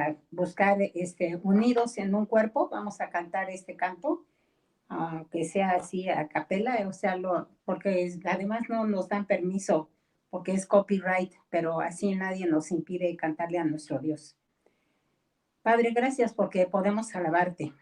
a buscar unidos en un cuerpo. Vamos a cantar este canto, que sea así a capela, o sea, porque además no nos dan permiso, porque es copyright, pero así nadie nos impide cantarle a nuestro Dios. Padre, gracias porque podemos alabarte.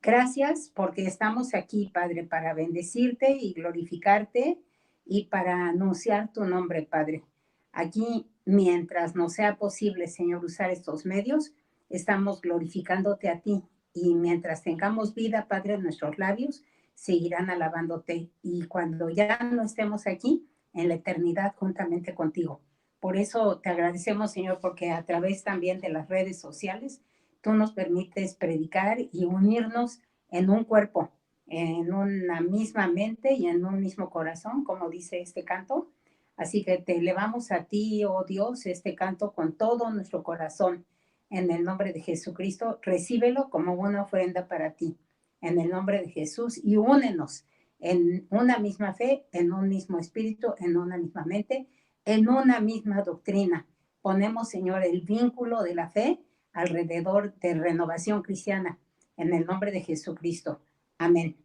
Gracias porque estamos aquí, Padre, para bendecirte y glorificarte y para anunciar tu nombre, Padre. Aquí, mientras nos sea posible, Señor, usar estos medios, estamos glorificándote a ti. Y mientras tengamos vida, Padre, en nuestros labios, seguirán alabándote. Y cuando ya no estemos aquí, en la eternidad, juntamente contigo. Por eso te agradecemos, Señor, porque a través también de las redes sociales, tú nos permites predicar y unirnos en un cuerpo, en una misma mente y en un mismo corazón, como dice este canto. Así que te elevamos a ti, oh Dios, este canto con todo nuestro corazón. En el nombre de Jesucristo, recíbelo como una ofrenda para ti. En el nombre de Jesús, y únenos en una misma fe, en un mismo espíritu, en una misma mente, en una misma doctrina. Ponemos, Señor, el vínculo de la fe alrededor de Renovación Cristiana, en el nombre de Jesucristo. Amén.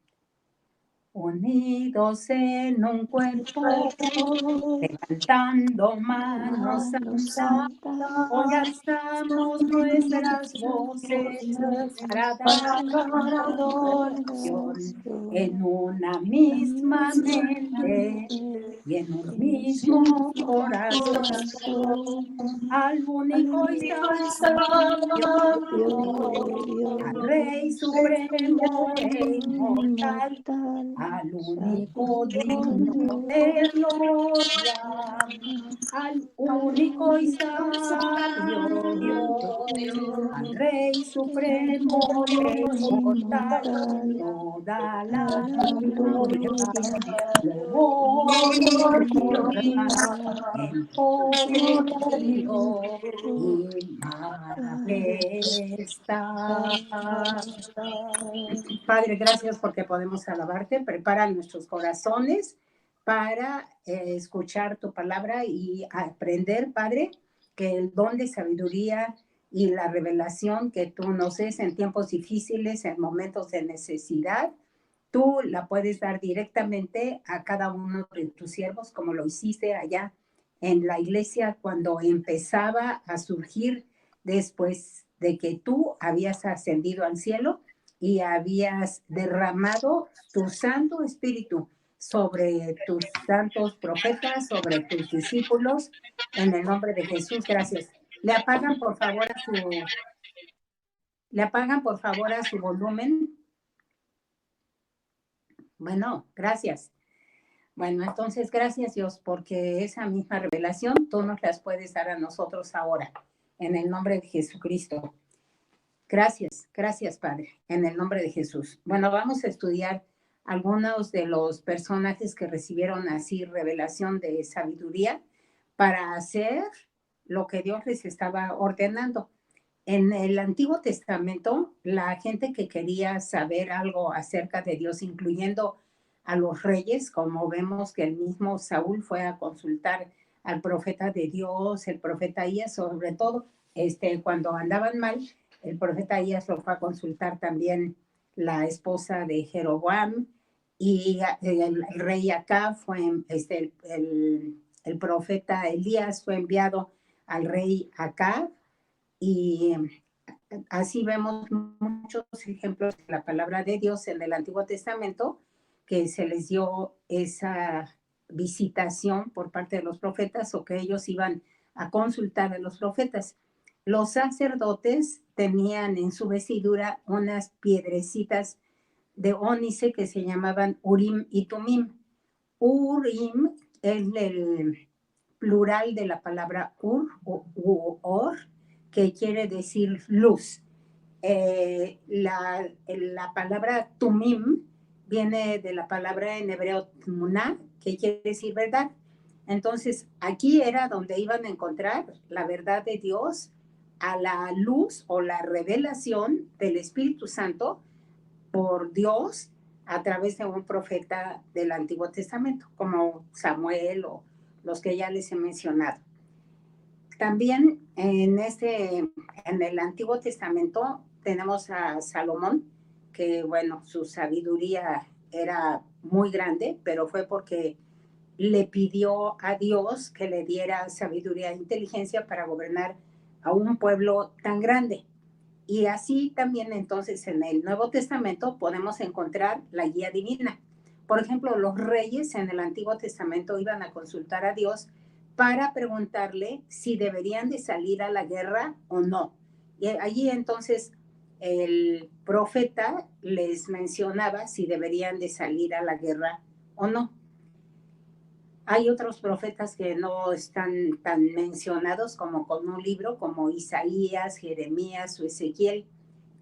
Unidos en un cuerpo, levantando manos altas, hoy alzamos nuestras voces para dar adoración en una misma mente y en un mismo corazón, al único y sabio Dios, al Rey supremo e inmortal, al único digno de gloria, al único y sabio Dios, al Rey supremo e inmortal, toda la gloria, loor y honra, en poderío y majestad. Padre, gracias porque podemos alabarte. Prepara nuestros corazones para escuchar tu palabra y aprender, Padre, que el don de sabiduría y la revelación que tú nos des en tiempos difíciles, en momentos de necesidad, tú la puedes dar directamente a cada uno de tus siervos, como lo hiciste allá en la iglesia cuando empezaba a surgir después de que tú habías ascendido al cielo y habías derramado tu Santo Espíritu sobre tus santos profetas, sobre tus discípulos, en el nombre de Jesús. Gracias. Le apagan, por favor, a su volumen. Bueno, gracias. Bueno, entonces, gracias Dios, porque esa misma revelación tú nos las puedes dar a nosotros ahora, en el nombre de Jesucristo. Gracias, gracias Padre, en el nombre de Jesús. Bueno, vamos a estudiar algunos de los personajes que recibieron así revelación de sabiduría para hacer lo que Dios les estaba ordenando. En el Antiguo Testamento, la gente que quería saber algo acerca de Dios, incluyendo a los reyes, como vemos que el mismo Saúl fue a consultar al profeta de Dios, el profeta Ahías, sobre todo cuando andaban mal, el profeta Ahías lo fue a consultar también la esposa de Jeroboam, y el rey Acab fue, el profeta Elías fue enviado al rey Acab, y así vemos muchos ejemplos de la palabra de Dios en el Antiguo Testamento, que se les dio esa visitación por parte de los profetas o que ellos iban a consultar a los profetas. Los sacerdotes tenían en su vestidura unas piedrecitas de ónice que se llamaban Urim y Tumim. Urim es el plural de la palabra ur o or, que quiere decir luz. La palabra tumim viene de la palabra en hebreo tmuná, que quiere decir verdad. Entonces, aquí era donde iban a encontrar la verdad de Dios a la luz o la revelación del Espíritu Santo por Dios a través de un profeta del Antiguo Testamento, como Samuel o los que ya les he mencionado. También en el Antiguo Testamento tenemos a Salomón, que bueno, su sabiduría era muy grande, pero fue porque le pidió a Dios que le diera sabiduría e inteligencia para gobernar a un pueblo tan grande. Y así también entonces en el Nuevo Testamento podemos encontrar la guía divina. Por ejemplo, los reyes en el Antiguo Testamento iban a consultar a Dios para preguntarle si deberían de salir a la guerra o no. Y allí entonces el profeta les mencionaba si deberían de salir a la guerra o no. Hay otros profetas que no están tan mencionados como con un libro, como Isaías, Jeremías o Ezequiel,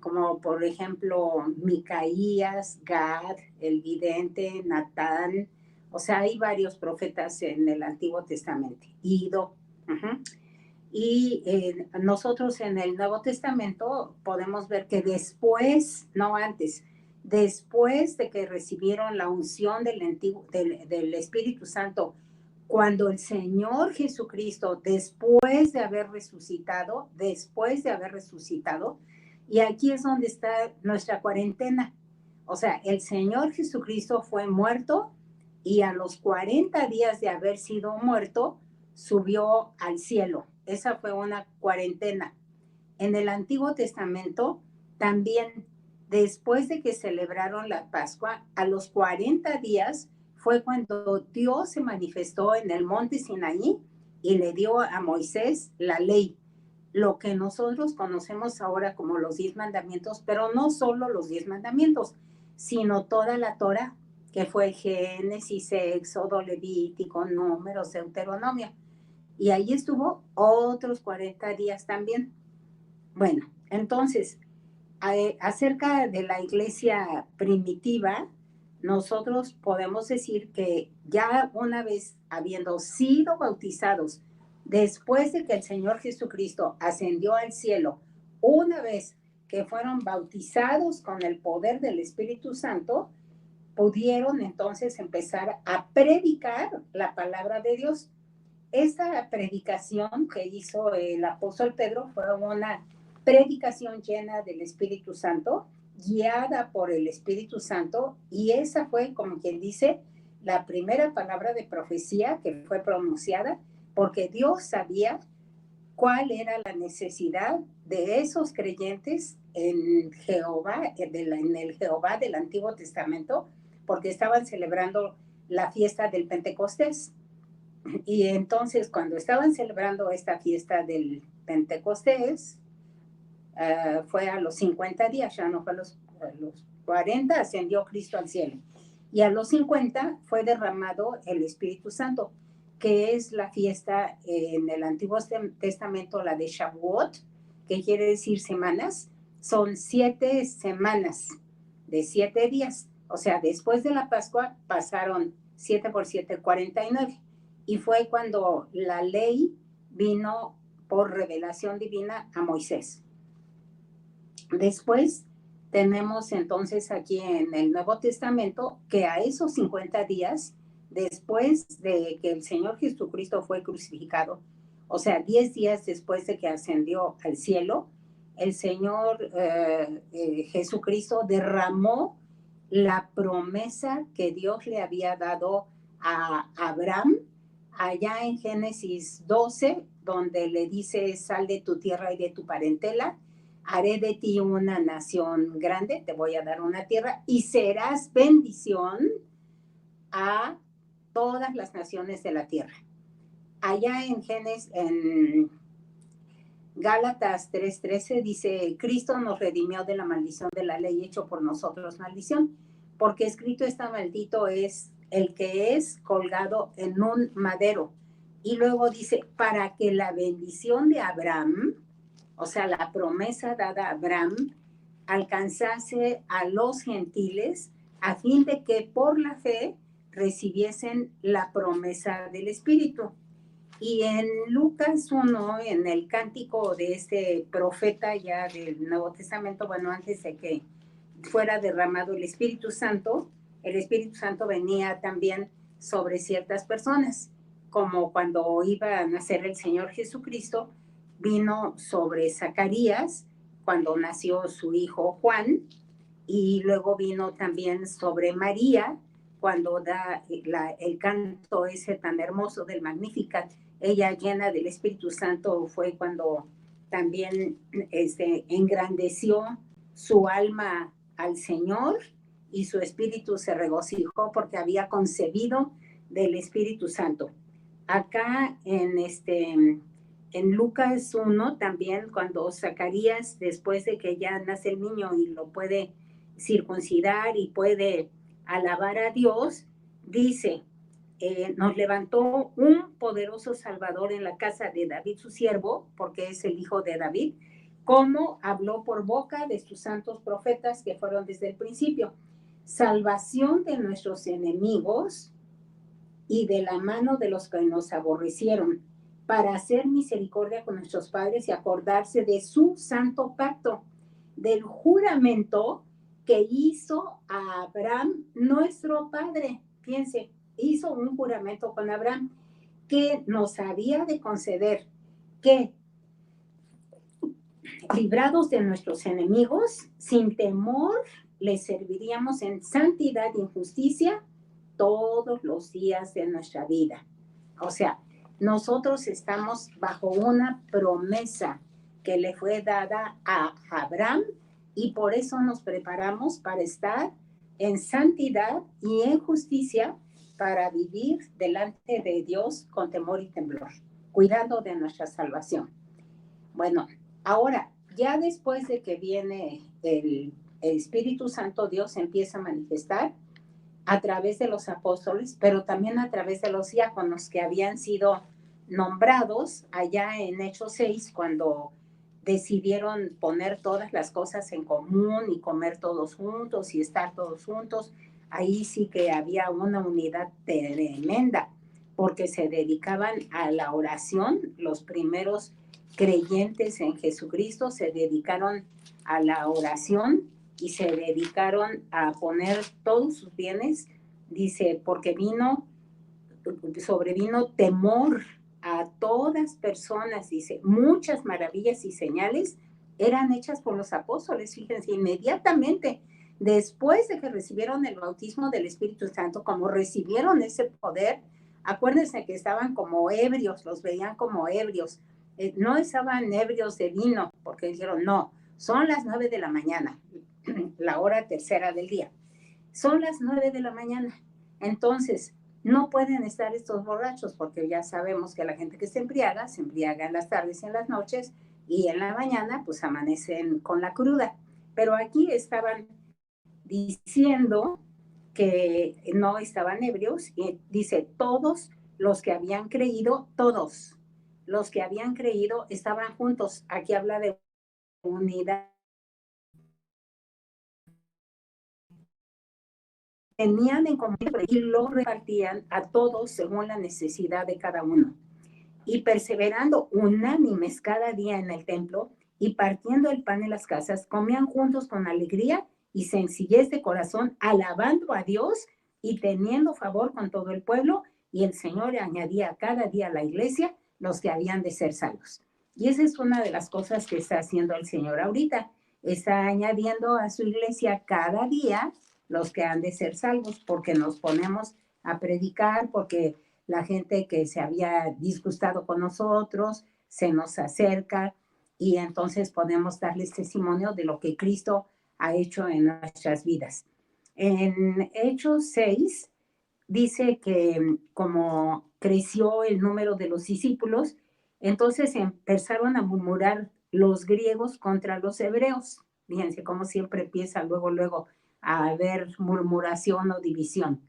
como por ejemplo Micaías, Gad, el vidente, Natán. O sea, hay varios profetas en el Antiguo Testamento. Ido. Uh-huh. Y nosotros en el Nuevo Testamento podemos ver que después, no antes, después de que recibieron la unción del Espíritu Santo, cuando el Señor Jesucristo, después de haber resucitado, y aquí es donde está nuestra cuarentena. O sea, el Señor Jesucristo fue muerto y a los 40 días de haber sido muerto, subió al cielo. Esa fue una cuarentena. En el Antiguo Testamento, también después de que celebraron la Pascua, a los 40 días fue cuando Dios se manifestó en el monte Sinaí y le dio a Moisés la ley, lo que nosotros conocemos ahora como los 10 mandamientos, pero no solo los 10 mandamientos, sino toda la Torá, que fue Génesis, Éxodo, Levítico, Números, Deuteronomio. Y ahí estuvo otros 40 días también. Bueno, entonces, acerca de la iglesia primitiva, nosotros podemos decir que ya una vez habiendo sido bautizados, después de que el Señor Jesucristo ascendió al cielo, una vez que fueron bautizados con el poder del Espíritu Santo, pudieron entonces empezar a predicar la palabra de Dios. Esta predicación que hizo el apóstol Pedro fue una predicación llena del Espíritu Santo, guiada por el Espíritu Santo, y esa fue, como quien dice, la primera palabra de profecía que fue pronunciada, porque Dios sabía cuál era la necesidad de esos creyentes en Jehová, en el Jehová del Antiguo Testamento, porque estaban celebrando la fiesta del Pentecostés. Y entonces, cuando estaban celebrando esta fiesta del Pentecostés, fue a los 50 días, ya no fue a los 40, ascendió Cristo al cielo. Y a los 50 fue derramado el Espíritu Santo, que es la fiesta en el Antiguo Testamento, la de Shavuot, que quiere decir semanas. Son 7 semanas de 7 días. O sea, después de la Pascua pasaron 7 por 7, 49. Y fue cuando la ley vino por revelación divina a Moisés. Después tenemos entonces aquí en el Nuevo Testamento que a esos 50 días, después de que el Señor Jesucristo fue crucificado, o sea, 10 días después de que ascendió al cielo, el Señor Jesucristo derramó la promesa que Dios le había dado a Abraham allá en Génesis 12, donde le dice, sal de tu tierra y de tu parentela, haré de ti una nación grande, te voy a dar una tierra y serás bendición a todas las naciones de la tierra. Allá en Génesis, en Gálatas 3:13 dice, Cristo nos redimió de la maldición de la ley, hecho por nosotros maldición, porque escrito está, maldito es el que es colgado en un madero. Y luego dice, para que la bendición de Abraham, o sea, la promesa dada a Abraham, alcanzase a los gentiles, a fin de que por la fe recibiesen la promesa del Espíritu. Y en Lucas 1, en el cántico de este profeta ya del Nuevo Testamento, bueno, antes de que fuera derramado el Espíritu Santo venía también sobre ciertas personas. como cuando iba a nacer el Señor Jesucristo, vino sobre Zacarías cuando nació su hijo Juan, y luego vino también sobre María cuando da el canto ese tan hermoso del Magnificat. Ella, llena del Espíritu Santo, fue cuando también engrandeció su alma al Señor, y su espíritu se regocijó porque había concebido del Espíritu Santo. Acá en Lucas 1 también, cuando Zacarías, después de que ya nace el niño y lo puede circuncidar y puede alabar a Dios, dice, nos levantó un poderoso Salvador en la casa de David su siervo, porque es el hijo de David, como habló por boca de sus santos profetas que fueron desde el principio. Salvación de nuestros enemigos y de la mano de los que nos aborrecieron, para hacer misericordia con nuestros padres y acordarse de su santo pacto, del juramento que hizo a Abraham, nuestro padre. Fíjense, hizo un juramento con Abraham que nos había de conceder que, librados de nuestros enemigos, sin temor, les serviríamos en santidad y en justicia todos los días de nuestra vida. O sea, nosotros estamos bajo una promesa que le fue dada a Abraham, y por eso nos preparamos para estar en santidad y en justicia, para vivir delante de Dios con temor y temblor, cuidando de nuestra salvación. Bueno, ahora, ya después de que viene el Espíritu Santo, Dios empieza a manifestar a través de los apóstoles, pero también a través de los diáconos que habían sido nombrados allá en Hechos 6, cuando decidieron poner todas las cosas en común y comer todos juntos y estar todos juntos. Ahí sí que había una unidad tremenda, porque se dedicaban a la oración. Los primeros creyentes en Jesucristo se dedicaron a la oración y se dedicaron a poner todos sus bienes, dice, porque sobrevino temor a todas personas, dice, muchas maravillas y señales eran hechas por los apóstoles. Fíjense, inmediatamente después de que recibieron el bautismo del Espíritu Santo, como recibieron ese poder, acuérdense que estaban como ebrios, los veían como ebrios, no estaban ebrios de vino, porque dijeron, no, son las 9 de la mañana, la hora tercera del día. Son las 9 de la mañana. Entonces, no pueden estar estos borrachos, porque ya sabemos que la gente que se embriaga en las tardes y en las noches, y en la mañana pues amanecen con la cruda. Pero aquí estaban diciendo que no estaban ebrios, y dice, todos los que habían creído, todos los que habían creído estaban juntos. Aquí habla de unidad. Tenían en común y lo repartían a todos según la necesidad de cada uno. Y perseverando unánimes cada día en el templo y partiendo el pan en las casas, comían juntos con alegría y sencillez de corazón, alabando a Dios y teniendo favor con todo el pueblo. Y el Señor añadía cada día a la iglesia los que habían de ser salvos. Y esa es una de las cosas que está haciendo el Señor ahorita. Está añadiendo a su iglesia cada día los que han de ser salvos, porque nos ponemos a predicar, porque la gente que se había disgustado con nosotros se nos acerca, y entonces podemos darles testimonio de lo que Cristo ha hecho en nuestras vidas. En Hechos 6 dice que como creció el número de los discípulos, entonces empezaron a murmurar los griegos contra los hebreos. Fíjense cómo siempre empieza luego a haber murmuración o división.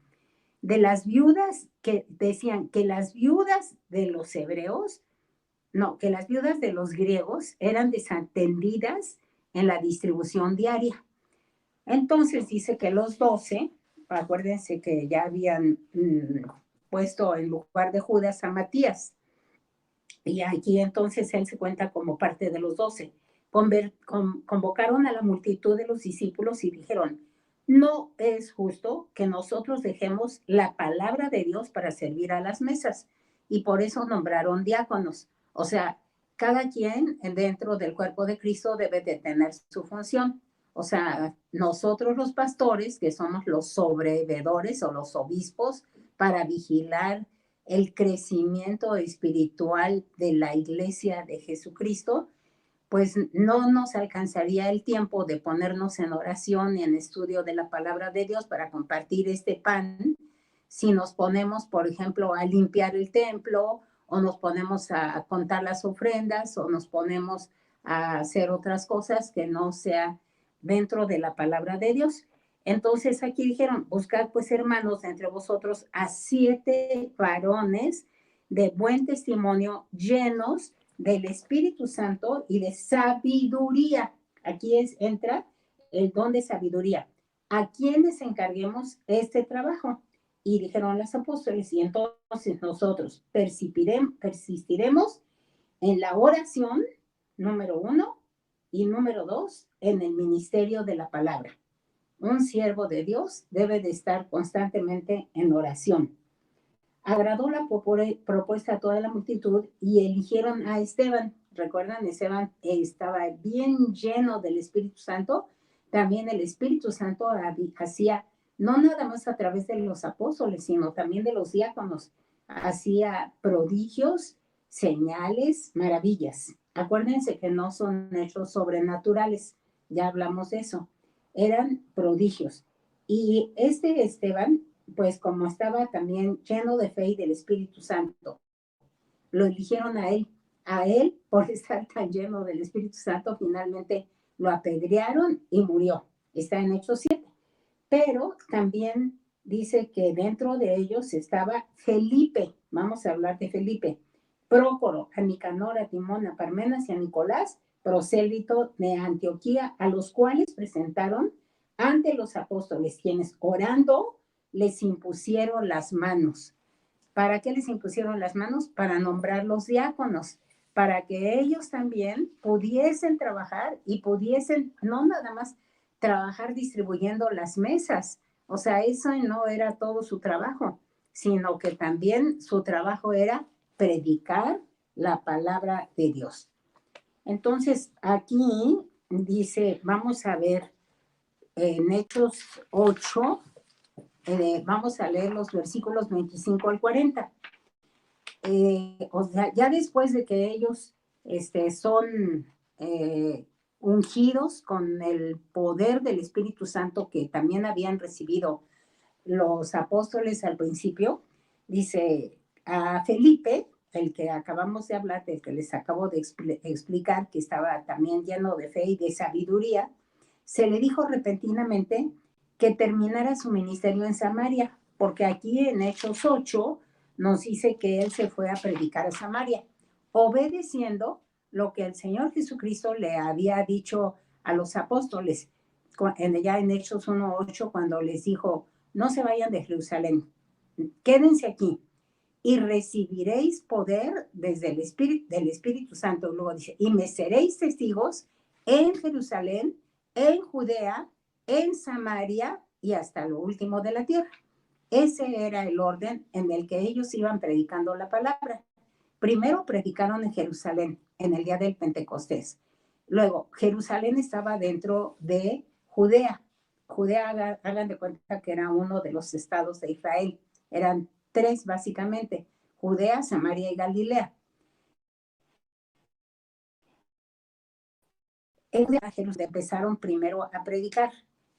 De las viudas, que decían que las viudas de los hebreos, no, que las viudas de los griegos eran desatendidas en la distribución diaria. Entonces dice que los 12, acuérdense que ya habían puesto en lugar de Judas a Matías, y aquí entonces él se cuenta como parte de los 12. Convocaron a la multitud de los discípulos y dijeron, no es justo que nosotros dejemos la palabra de Dios para servir a las mesas. y por eso nombraron diáconos. O sea, cada quien dentro del cuerpo de Cristo debe de tener su función. O sea, nosotros los pastores, que somos los sobrevedores o los obispos, para vigilar el crecimiento espiritual de la iglesia de Jesucristo, pues no nos alcanzaría el tiempo de ponernos en oración y en estudio de la palabra de Dios para compartir este pan si nos ponemos, por ejemplo, a limpiar el templo o nos ponemos a contar las ofrendas o nos ponemos a hacer otras cosas que no sea dentro de la palabra de Dios. Entonces aquí dijeron, buscad pues hermanos entre vosotros a 7 varones de buen testimonio, llenos del Espíritu Santo y de sabiduría. Aquí entra el don de sabiduría. ¿A quiénes encarguemos este trabajo? Y dijeron los apóstoles, y entonces nosotros persistiremos en la oración, número 1, y número 2, en el ministerio de la palabra. Un siervo de Dios debe de estar constantemente en oración. Agradó la propuesta a toda la multitud y eligieron a Esteban. Recuerdan, Esteban estaba bien lleno del Espíritu Santo. También el Espíritu Santo hacía, no nada más a través de los apóstoles, sino también de los diáconos, hacía prodigios, señales, maravillas. Acuérdense que no son hechos sobrenaturales, ya hablamos de eso, eran prodigios. Y este Esteban, pues como estaba también lleno de fe y del Espíritu Santo, lo eligieron a él por estar tan lleno del Espíritu Santo, finalmente lo apedrearon y murió. Está en Hechos 7. Pero también dice que dentro de ellos estaba Felipe, vamos a hablar de Felipe, Prócoro, a Nicanor, a Timón, a Parmenas y a Nicolás, prosélito de Antioquía, a los cuales presentaron ante los apóstoles, quienes orando les impusieron las manos. ¿Para qué les impusieron las manos? Para nombrar los diáconos, para que ellos también pudiesen trabajar y pudiesen no nada más trabajar distribuyendo las mesas. O sea, eso no era todo su trabajo, sino que también su trabajo era predicar la palabra de Dios. Entonces, aquí dice, vamos a ver en Hechos 8, vamos a leer los versículos 25 al 40. O sea, ya después de que ellos son ungidos con el poder del Espíritu Santo que también habían recibido los apóstoles al principio, dice a Felipe, el que acabamos de hablar, del que les acabo de explicar, que estaba también lleno de fe y de sabiduría, se le dijo repentinamente que terminara su ministerio en Samaria, porque aquí en Hechos 8 nos dice que él se fue a predicar a Samaria, obedeciendo lo que el Señor Jesucristo le había dicho a los apóstoles, ya en Hechos 1:8, cuando les dijo, no se vayan de Jerusalén, quédense aquí y recibiréis poder desde el del Espíritu Santo. Luego dice, y me seréis testigos en Jerusalén, en Judea, en Samaria y hasta lo último de la tierra. Ese era el orden en el que ellos iban predicando la palabra. Primero predicaron en Jerusalén, en el día del Pentecostés. Luego, Jerusalén estaba dentro de Judea. Judea, hagan de cuenta que era uno de los estados de Israel. Eran 3 básicamente, Judea, Samaria y Galilea. Ellos empezaron primero a predicar.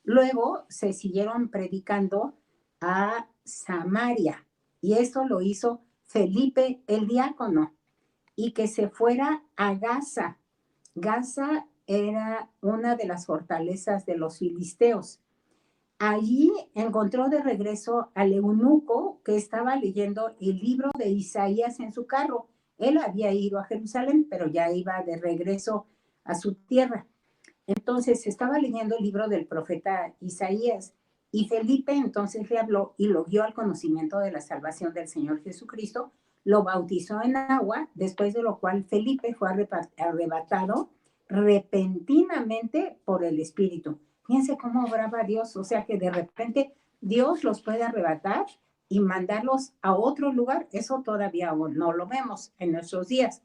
Luego se siguieron predicando a Samaria. Y esto lo hizo Felipe el diácono. Y que se fuera a Gaza. Gaza era una de las fortalezas de los filisteos. Allí encontró de regreso al eunuco que estaba leyendo el libro de Isaías en su carro. Él había ido a Jerusalén, pero ya iba de regreso a su tierra. Entonces estaba leyendo el libro del profeta Isaías y Felipe entonces le habló y lo guió al conocimiento de la salvación del Señor Jesucristo, lo bautizó en agua, después de lo cual Felipe fue arrebatado repentinamente por el Espíritu. Fíjense cómo obraba Dios, o sea que de repente Dios los puede arrebatar y mandarlos a otro lugar. Eso todavía aún no lo vemos en nuestros días,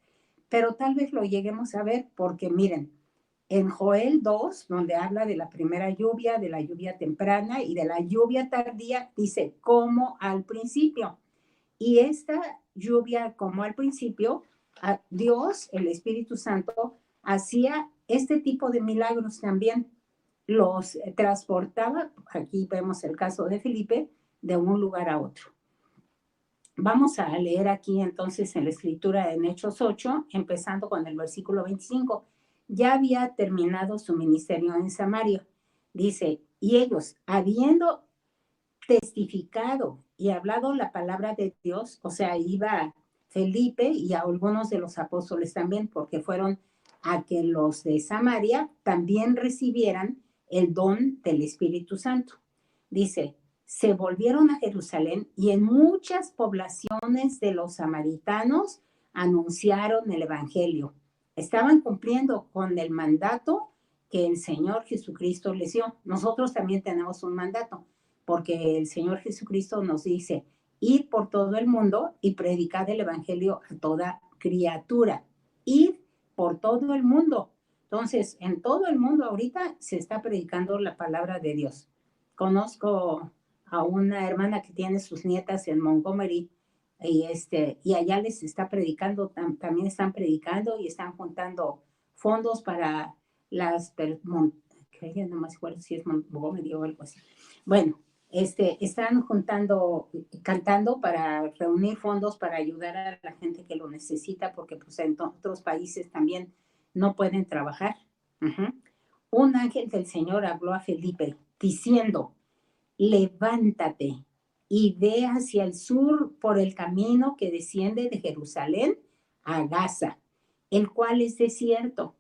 pero tal vez lo lleguemos a ver porque miren, en Joel 2, donde habla de la primera lluvia, de la lluvia temprana y de la lluvia tardía, dice como al principio. Y esta lluvia como al principio, Dios, el Espíritu Santo, hacía este tipo de milagros también. Los transportaba, aquí vemos el caso de Felipe, de un lugar a otro. Vamos a leer aquí entonces en la escritura en Hechos 8, empezando con el versículo 25. Ya había terminado su ministerio en Samaria. Dice, y ellos, habiendo testificado y hablado la palabra de Dios, o sea, iba Felipe y a algunos de los apóstoles también, porque fueron a que los de Samaria también recibieran el don del Espíritu Santo. Dice, se volvieron a Jerusalén y en muchas poblaciones de los samaritanos anunciaron el Evangelio. Estaban cumpliendo con el mandato que el Señor Jesucristo les dio. Nosotros también tenemos un mandato, porque el Señor Jesucristo nos dice, id por todo el mundo y predicad el Evangelio a toda criatura. Id por todo el mundo. Entonces, en todo el mundo ahorita se está predicando la palabra de Dios. Conozco a una hermana que tiene sus nietas en Montgomery y allá les está predicando, también están predicando y están juntando fondos para las, no me acuerdo si es Montgomery o algo así. Bueno, están juntando, cantando para reunir fondos para ayudar a la gente que lo necesita, porque pues en otros países también no pueden trabajar. Un ángel del Señor habló a Felipe diciendo, levántate y ve hacia el sur por el camino que desciende de Jerusalén a Gaza, el cual es desierto.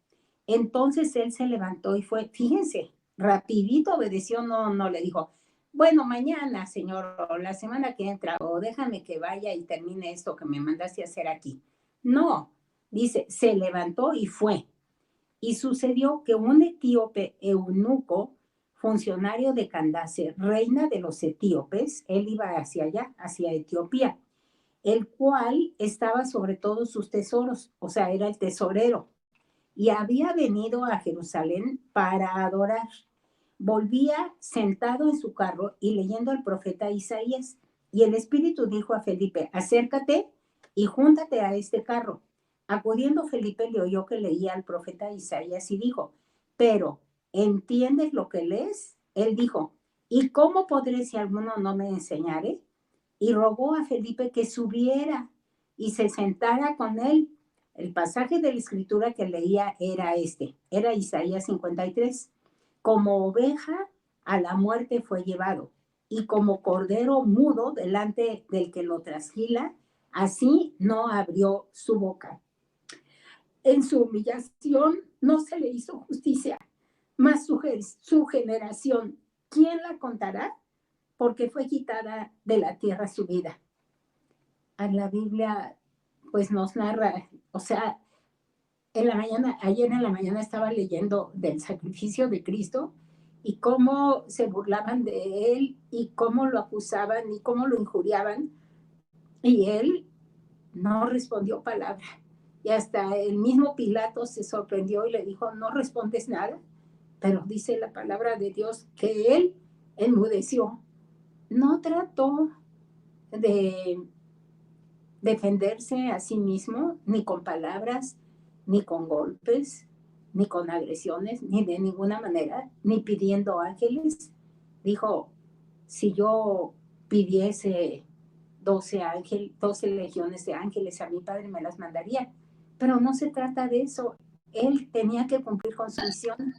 Entonces él se levantó y fue, fíjense, rapidito obedeció, no le dijo, bueno, mañana, Señor, o la semana que entra, o déjame que vaya y termine esto que me mandaste a hacer aquí. No, dice, se levantó y fue. Y sucedió que un etíope eunuco, funcionario de Candace, reina de los etíopes, él iba hacia allá, hacia Etiopía, el cual estaba sobre todos sus tesoros, o sea, era el tesorero, y había venido a Jerusalén para adorar. Volvía sentado en su carro y leyendo al profeta Isaías. Y el Espíritu dijo a Felipe, acércate y júntate a este carro. Acudiendo Felipe le oyó que leía al profeta Isaías y dijo, pero, ¿entiendes lo que lees? Él dijo, ¿y cómo podré si alguno no me enseñare? Y rogó a Felipe que subiera y se sentara con él. El pasaje de la escritura que leía era Isaías 53. Como oveja a la muerte fue llevado, y como cordero mudo delante del que lo trasquila, así no abrió su boca. En su humillación no se le hizo justicia, mas su generación, ¿quién la contará? Porque fue quitada de la tierra su vida. A la Biblia, pues nos narra, o sea, ayer en la mañana estaba leyendo del sacrificio de Cristo y cómo se burlaban de él y cómo lo acusaban y cómo lo injuriaban. Y él no respondió palabra. Y hasta el mismo Pilato se sorprendió y le dijo, no respondes nada. Pero dice la palabra de Dios que él enmudeció. No trató de defenderse a sí mismo, ni con palabras, ni con golpes, ni con agresiones, ni de ninguna manera, ni pidiendo ángeles. Dijo, si yo pidiese 12 legiones de ángeles, a mi padre me las mandaría. Pero no se trata de eso. Él tenía que cumplir con su misión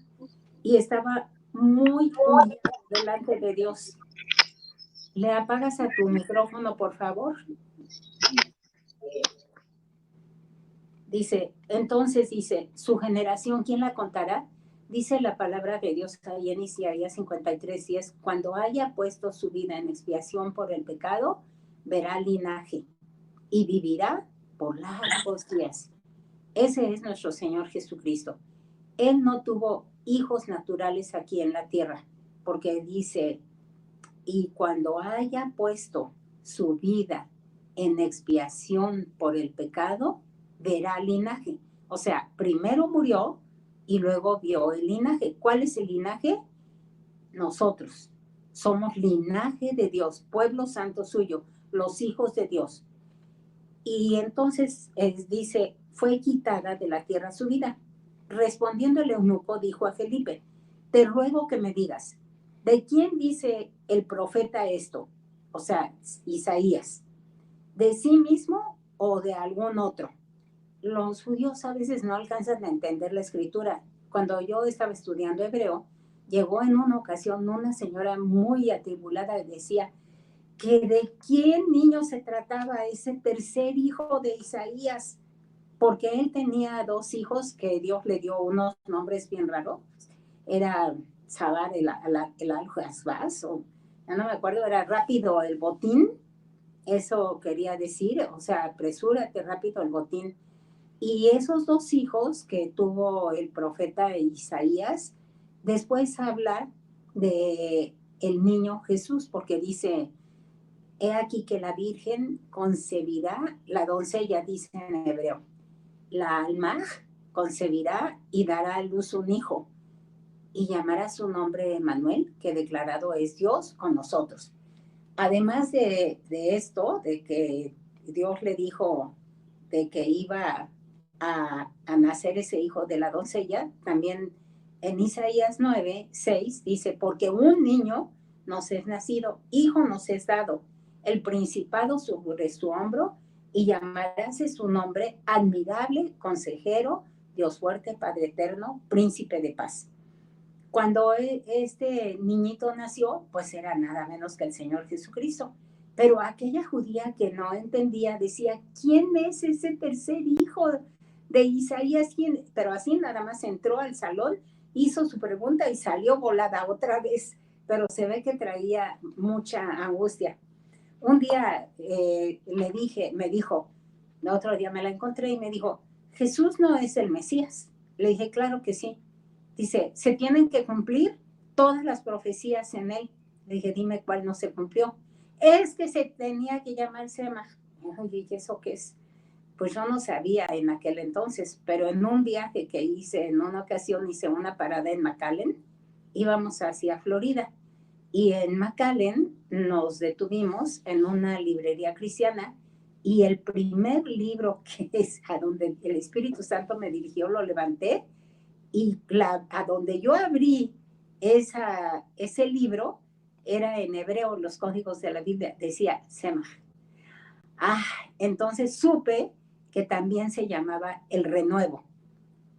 y estaba muy humillado delante de Dios. ¿Le apagas a tu micrófono, por favor? Entonces dice, su generación, ¿quién la contará? Dice la palabra de Dios ahí en Isaías 53:10, cuando haya puesto su vida en expiación por el pecado, verá linaje y vivirá por largos días. Ese es nuestro Señor Jesucristo. Él no tuvo hijos naturales aquí en la tierra, porque dice, y cuando haya puesto su vida en expiación por el pecado, verá el linaje. O sea, primero murió y luego vio el linaje. ¿Cuál es el linaje? Nosotros. Somos linaje de Dios, pueblo santo suyo, los hijos de Dios. Y entonces dice, fue quitada de la tierra su vida. Respondiendo el eunuco, dijo a Felipe, te ruego que me digas, ¿de quién dice el profeta esto? O sea, Isaías, ¿de sí mismo o de algún otro? Los judíos a veces no alcanzan a entender la escritura. Cuando yo estaba estudiando hebreo, llegó en una ocasión una señora muy atribulada y decía que de quién niño se trataba ese tercer hijo de Isaías, porque él tenía dos hijos que Dios le dio unos nombres bien raros. Era Sabar el Al-Hasbaz, o ya no me acuerdo, era rápido el botín, eso quería decir, o sea, apresúrate rápido el botín. Y esos dos hijos que tuvo el profeta Isaías, después habla de el niño Jesús, porque dice, he aquí que la Virgen concebirá, la doncella dice en hebreo, la alma concebirá y dará a luz un hijo, y llamará su nombre Emmanuel, que declarado es Dios con nosotros. Además de esto, de que Dios le dijo de que iba a nacer ese hijo de la doncella, también en Isaías 9:6 dice, porque un niño nos es nacido, hijo nos es dado, el principado sobre su hombro, y llamarás su nombre admirable, consejero, Dios fuerte, Padre eterno, príncipe de paz. Cuando este niñito nació, pues era nada menos que el Señor Jesucristo. Pero aquella judía que no entendía decía, ¿quién es ese tercer hijo de Isaías? ¿Quién? Pero así nada más entró al salón, hizo su pregunta y salió volada otra vez. Pero se ve que traía mucha angustia. Un día me dijo, el otro día me la encontré y me dijo, Jesús no es el Mesías. Le dije, claro que sí. Dice, se tienen que cumplir todas las profecías en él. Le dije, dime cuál no se cumplió. Es que se tenía que llamar Sema. Oye, ¿y eso qué es? Pues yo no sabía en aquel entonces, pero en un viaje que hice, en una ocasión hice una parada en McAllen, íbamos hacia Florida. Y en McAllen nos detuvimos en una librería cristiana y el primer libro que es a donde el Espíritu Santo me dirigió, lo levanté y a donde yo abrí ese libro era en hebreo, los códigos de la Biblia, decía Semach. Entonces supe que también se llamaba el renuevo,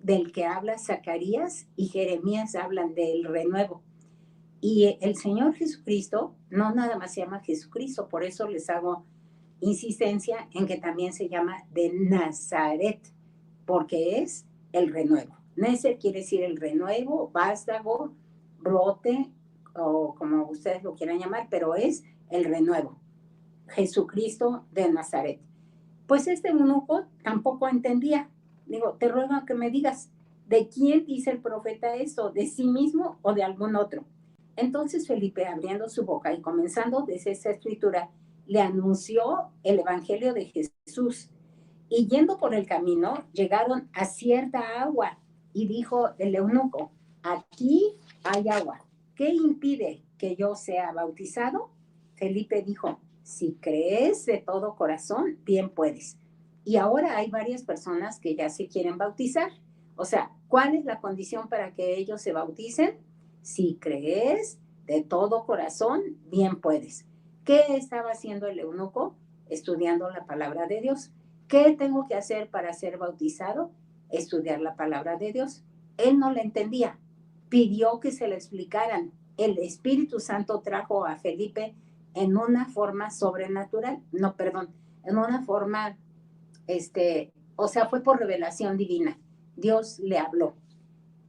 del que habla Zacarías y Jeremías hablan del renuevo. Y el Señor Jesucristo no nada más se llama Jesucristo, por eso les hago insistencia en que también se llama de Nazaret, porque es el renuevo. Neser quiere decir el renuevo, vástago, brote, o como ustedes lo quieran llamar, pero es el renuevo. Jesucristo de Nazaret. Pues este eunuco tampoco entendía. Digo, te ruego que me digas, ¿de quién dice el profeta esto? ¿De sí mismo o de algún otro? Entonces Felipe, abriendo su boca y comenzando desde esa escritura, le anunció el evangelio de Jesús. Y yendo por el camino, llegaron a cierta agua. Y dijo el eunuco, aquí hay agua. ¿Qué impide que yo sea bautizado? Felipe dijo, si crees de todo corazón, bien puedes. Y ahora hay varias personas que ya se quieren bautizar. O sea, ¿cuál es la condición para que ellos se bauticen? Si crees de todo corazón, bien puedes. ¿Qué estaba haciendo el eunuco? Estudiando la palabra de Dios. ¿Qué tengo que hacer para ser bautizado? Estudiar la palabra de Dios. Él no la entendía. Pidió que se le explicaran. El Espíritu Santo trajo a Felipe en una forma sobrenatural. No, perdón, en una forma, o sea, fue por revelación divina. Dios le habló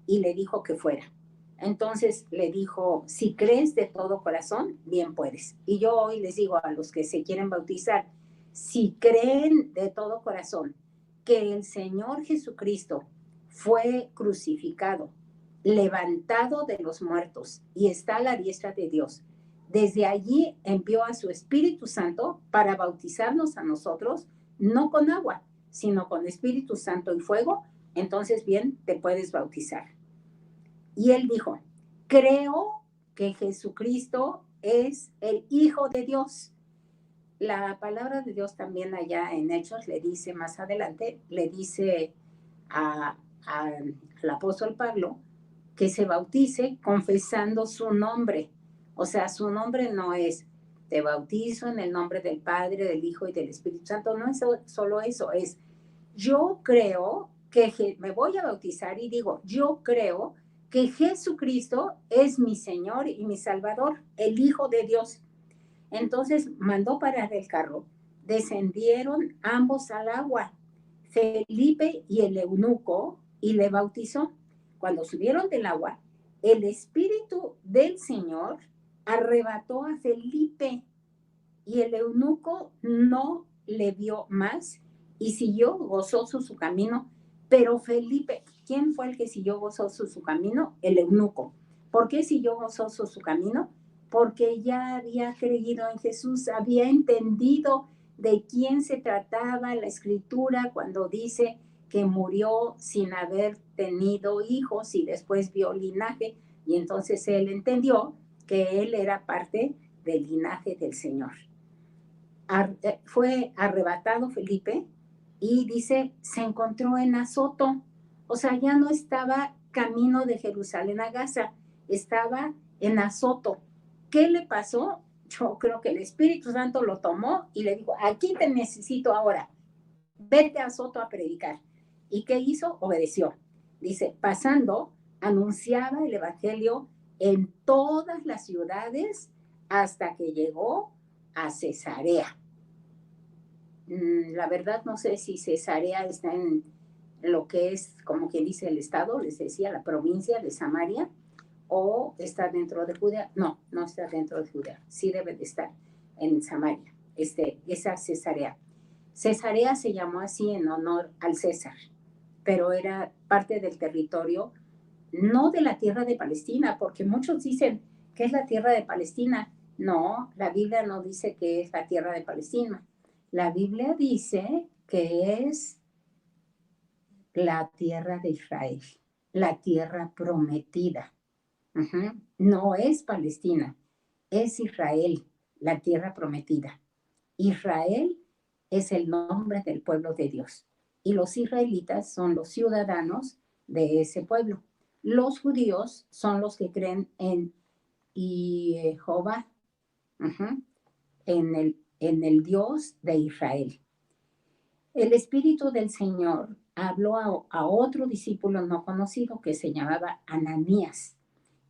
y le dijo que fuera. Entonces le dijo, si crees de todo corazón, bien puedes. Y yo hoy les digo a los que se quieren bautizar, si creen de todo corazón que el Señor Jesucristo fue crucificado, levantado de los muertos y está a la diestra de Dios, Desde allí envió a su Espíritu Santo para bautizarnos a nosotros, no con agua, sino con Espíritu Santo y fuego. Entonces, bien, te puedes bautizar. Y él dijo, creo que Jesucristo es el Hijo de Dios. La palabra de Dios también allá en Hechos le dice más adelante, le dice al apóstol Pablo que se bautice confesando su nombre. O sea, su nombre no es te bautizo en el nombre del Padre, del Hijo y del Espíritu Santo. No es solo eso, es yo creo que me voy a bautizar y digo, yo creo que Jesucristo es mi Señor y mi Salvador, el Hijo de Dios. Entonces mandó parar el carro, descendieron ambos al agua, Felipe y el eunuco, y le bautizó. Cuando subieron del agua, el Espíritu del Señor arrebató a Felipe y el eunuco no le vio más y siguió gozoso su camino. Pero Felipe, ¿quién fue el que siguió gozoso su camino? El eunuco. ¿Por qué siguió gozoso su camino? Porque ya había creído en Jesús, había entendido de quién se trataba la escritura cuando dice que murió sin haber tenido hijos y después vio linaje, y entonces él entendió que él era parte del linaje del Señor. Fue arrebatado Felipe y dice, se encontró en Azoto. O sea, ya no estaba camino de Jerusalén a Gaza, estaba en Azoto. ¿Qué le pasó? Yo creo que el Espíritu Santo lo tomó y le dijo, aquí te necesito ahora, vete a Azoto a predicar. ¿Y qué hizo? Obedeció. Dice, pasando, anunciaba el Evangelio en todas las ciudades hasta que llegó a Cesarea. La verdad no sé si Cesarea está en lo que es, como quien dice, el estado, les decía, la provincia de Samaria, o está dentro de Judea. No, no está dentro de Judea, sí debe de estar en Samaria, esa Cesarea. Cesarea se llamó así en honor al César, pero era parte del territorio, no de la tierra de Palestina, porque muchos dicen que es la tierra de Palestina. No, la Biblia no dice que es la tierra de Palestina. La Biblia dice que es la tierra de Israel, la tierra prometida. No es Palestina, es Israel, la tierra prometida. Israel es el nombre del pueblo de Dios y los israelitas son los ciudadanos de ese pueblo. Los judíos son los que creen en Jehová, en el Dios de Israel. El Espíritu del Señor habló a otro discípulo no conocido que se llamaba Ananías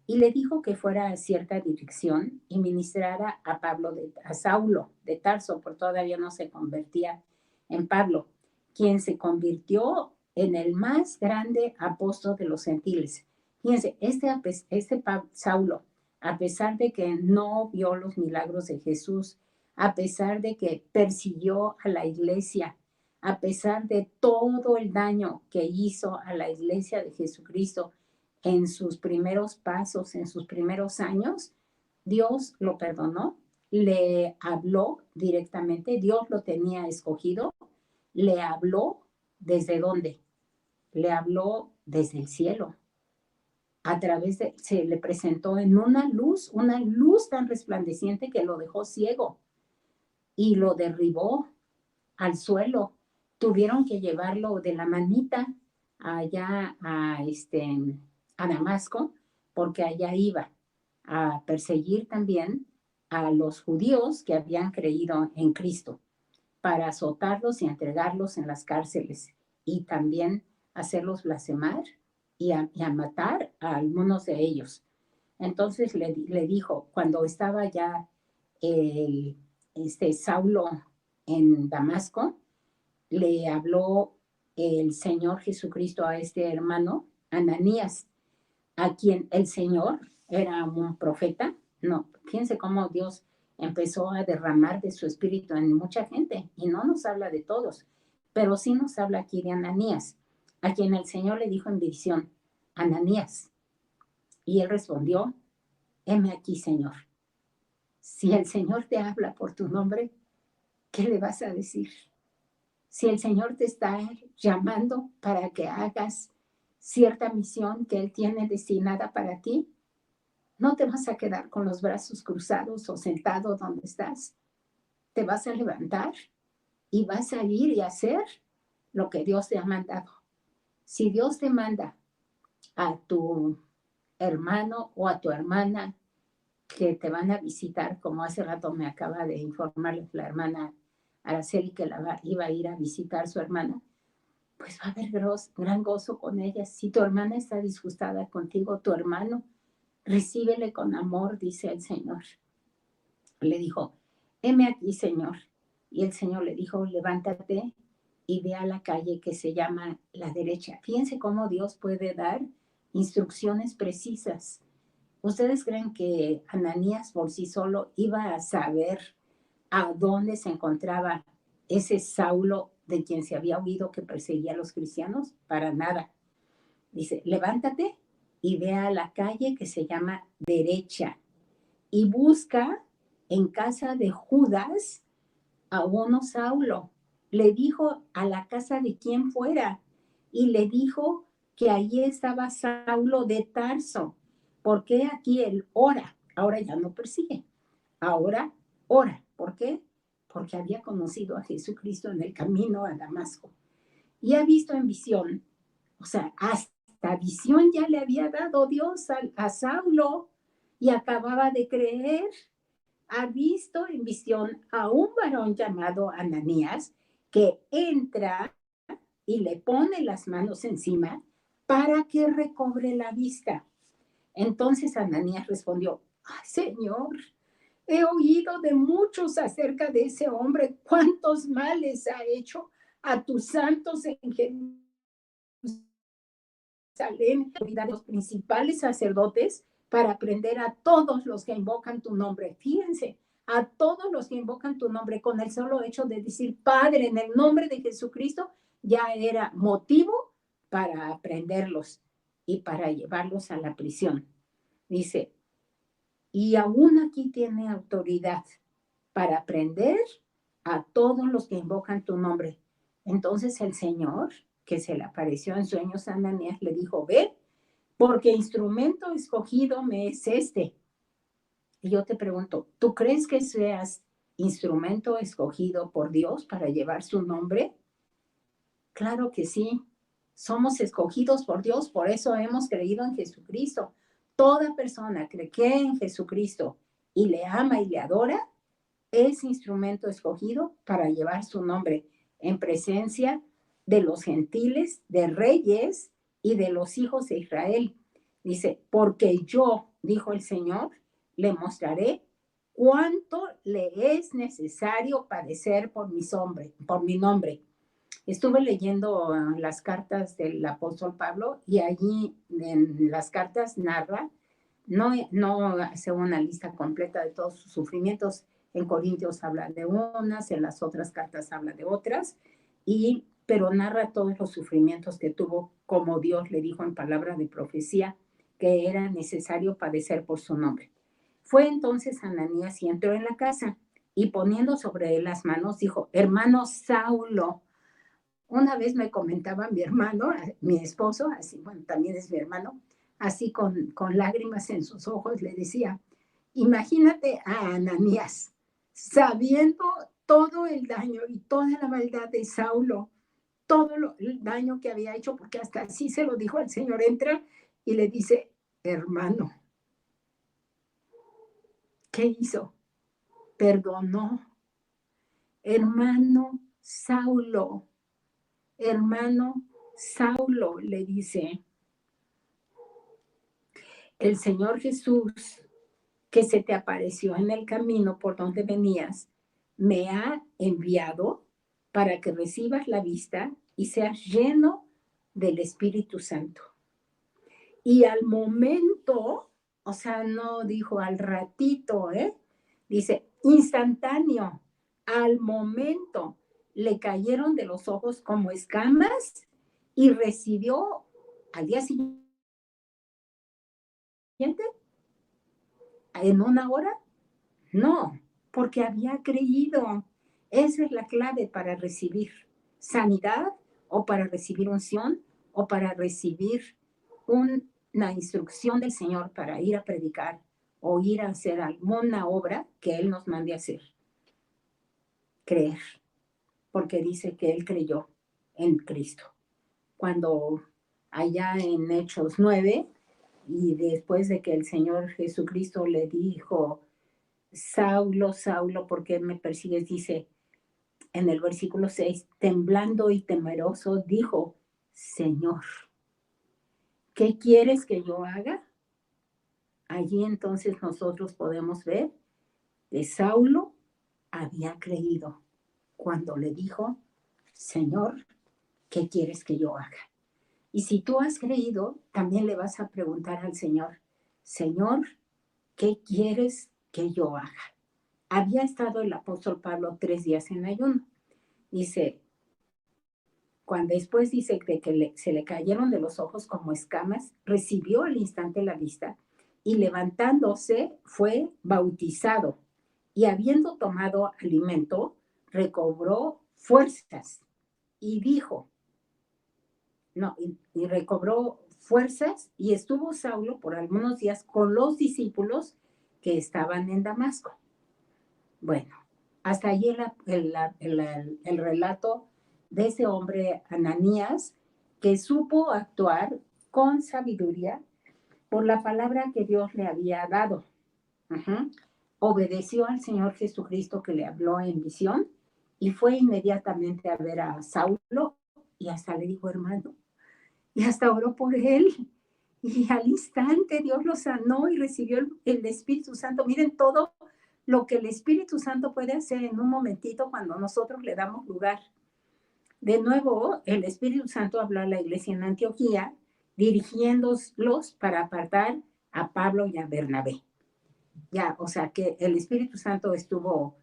y le dijo que fuera a cierta dirección y ministrara a Saulo de Tarso, porque todavía no se convertía en Pablo, quien se convirtió en el más grande apóstol de los gentiles. Fíjense, Saulo, a pesar de que no vio los milagros de Jesús, a pesar de que persiguió a la iglesia, a pesar de todo el daño que hizo a la iglesia de Jesucristo en sus primeros pasos, en sus primeros años, Dios lo perdonó, le habló directamente, Dios lo tenía escogido, le habló ¿desde dónde? Le habló desde el cielo. Se le presentó en una luz tan resplandeciente que lo dejó ciego y lo derribó al suelo. Tuvieron que llevarlo de la manita allá a Damasco, porque allá iba a perseguir también a los judíos que habían creído en Cristo, para azotarlos y entregarlos en las cárceles y también hacerlos blasfemar y a matar a algunos de ellos. Entonces le dijo, cuando estaba ya Saulo en Damasco, le habló el Señor Jesucristo a este hermano, Ananías, a quien el Señor era un profeta. No, fíjense cómo Dios empezó a derramar de su espíritu en mucha gente, y no nos habla de todos, pero sí nos habla aquí de Ananías, a quien el Señor le dijo en visión, Ananías, y él respondió, heme aquí, Señor. Si el Señor te habla por tu nombre, ¿qué le vas a decir? Si el Señor te está llamando para que hagas cierta misión que Él tiene destinada para ti, no te vas a quedar con los brazos cruzados o sentado donde estás. Te vas a levantar y vas a ir y hacer lo que Dios te ha mandado. Si Dios te manda a tu hermano o a tu hermana que te van a visitar, como hace rato me acaba de informar la hermana Araceli que iba a ir a visitar su hermana, pues va a haber gran gozo con ella. Si tu hermana está disgustada contigo, tu hermano, recíbele con amor, dice el Señor. Le dijo, heme aquí, Señor. Y el Señor le dijo, levántate y ve a la calle que se llama la derecha. Fíjense cómo Dios puede dar instrucciones precisas. ¿Ustedes creen que Ananías por sí solo iba a saber a dónde se encontraba ese Saulo de quien se había oído que perseguía a los cristianos? Para nada. Dice, levántate y ve a la calle que se llama derecha y busca en casa de Judas a uno Saulo. Le dijo a la casa de quien fuera y le dijo que allí estaba Saulo de Tarso. Porque aquí él ora, ahora ya no persigue, ahora ora. ¿Por qué? Porque había conocido a Jesucristo en el camino a Damasco y ha visto en visión, o sea, hasta visión ya le había dado Dios a Saulo y acababa de creer. Ha visto en visión a un varón llamado Ananías que entra y le pone las manos encima para que recobre la vista. Entonces Ananías respondió, ay, Señor, he oído de muchos acerca de ese hombre, cuántos males ha hecho a tus santos en Jerusalén, los principales sacerdotes, para prender a todos los que invocan tu nombre. Fíjense, a todos los que invocan tu nombre, con el solo hecho de decir, Padre, en el nombre de Jesucristo, ya era motivo para prenderlos y para llevarlos a la prisión. Dice, y aún aquí tiene autoridad para prender a todos los que invocan tu nombre. Entonces el Señor, que se le apareció en sueños a Ananías, le dijo, ve, porque instrumento escogido me es este. Y yo te pregunto, ¿tú crees que seas instrumento escogido por Dios para llevar su nombre? Claro que sí. Somos escogidos por Dios, por eso hemos creído en Jesucristo. Toda persona que cree en Jesucristo y le ama y le adora, es instrumento escogido para llevar su nombre en presencia de los gentiles, de reyes y de los hijos de Israel. Dice, porque yo, dijo el Señor, le mostraré cuánto le es necesario padecer por mi nombre. Estuve leyendo las cartas del apóstol Pablo y allí en las cartas narra, no hace una lista completa de todos sus sufrimientos. En Corintios habla de unas, en las otras cartas habla de otras, pero narra todos los sufrimientos que tuvo, como Dios le dijo en palabra de profecía, que era necesario padecer por su nombre. Fue entonces Ananías y entró en la casa y poniendo sobre él las manos, dijo, hermano Saulo. Una vez me comentaba mi hermano, mi esposo, así, bueno, también es mi hermano, así con lágrimas en sus ojos, le decía, imagínate a Ananías, sabiendo todo el daño y toda la maldad de Saulo, el daño que había hecho, porque hasta así se lo dijo al Señor, entra y le dice, hermano, ¿qué hizo? Perdonó. Hermano Saulo, le dice, el Señor Jesús que se te apareció en el camino por donde venías, me ha enviado para que recibas la vista y seas lleno del Espíritu Santo. Y al momento, o sea, no dijo al ratito, dice instantáneo, al momento le cayeron de los ojos como escamas y recibió al día siguiente, en una hora, No, porque había creído. Esa es la clave para recibir sanidad o para recibir unción o para recibir una instrucción del Señor para ir a predicar o ir a hacer alguna obra que Él nos mande a hacer. Creer, porque dice que Él creyó en Cristo. Cuando allá en Hechos 9, y después de que el Señor Jesucristo le dijo, Saulo, Saulo, ¿por qué me persigues? Dice en el versículo 6, temblando y temeroso, dijo, Señor, ¿qué quieres que yo haga? Allí entonces nosotros podemos ver que Saulo había creído cuando le dijo, Señor, ¿qué quieres que yo haga? Y si tú has creído, también le vas a preguntar al Señor, Señor, ¿qué quieres que yo haga? Había estado el apóstol Pablo 3 días en ayuno. Dice, cuando después dice que se le cayeron de los ojos como escamas, recibió al instante la vista y levantándose fue bautizado. Y habiendo tomado alimento, recobró fuerzas y dijo, no, y recobró fuerzas y estuvo Saulo por algunos días con los discípulos que estaban en Damasco. Bueno, hasta allí el relato de ese hombre Ananías que supo actuar con sabiduría por la palabra que Dios le había dado. Uh-huh. Obedeció al Señor Jesucristo que le habló en visión y fue inmediatamente a ver a Saulo y hasta le dijo, hermano, y hasta oró por él. Y al instante Dios lo sanó y recibió el Espíritu Santo. Miren todo lo que el Espíritu Santo puede hacer en un momentito cuando nosotros le damos lugar. De nuevo, el Espíritu Santo habló a la iglesia en Antioquía, dirigiéndolos para apartar a Pablo y a Bernabé. Ya, o sea que el Espíritu Santo estuvo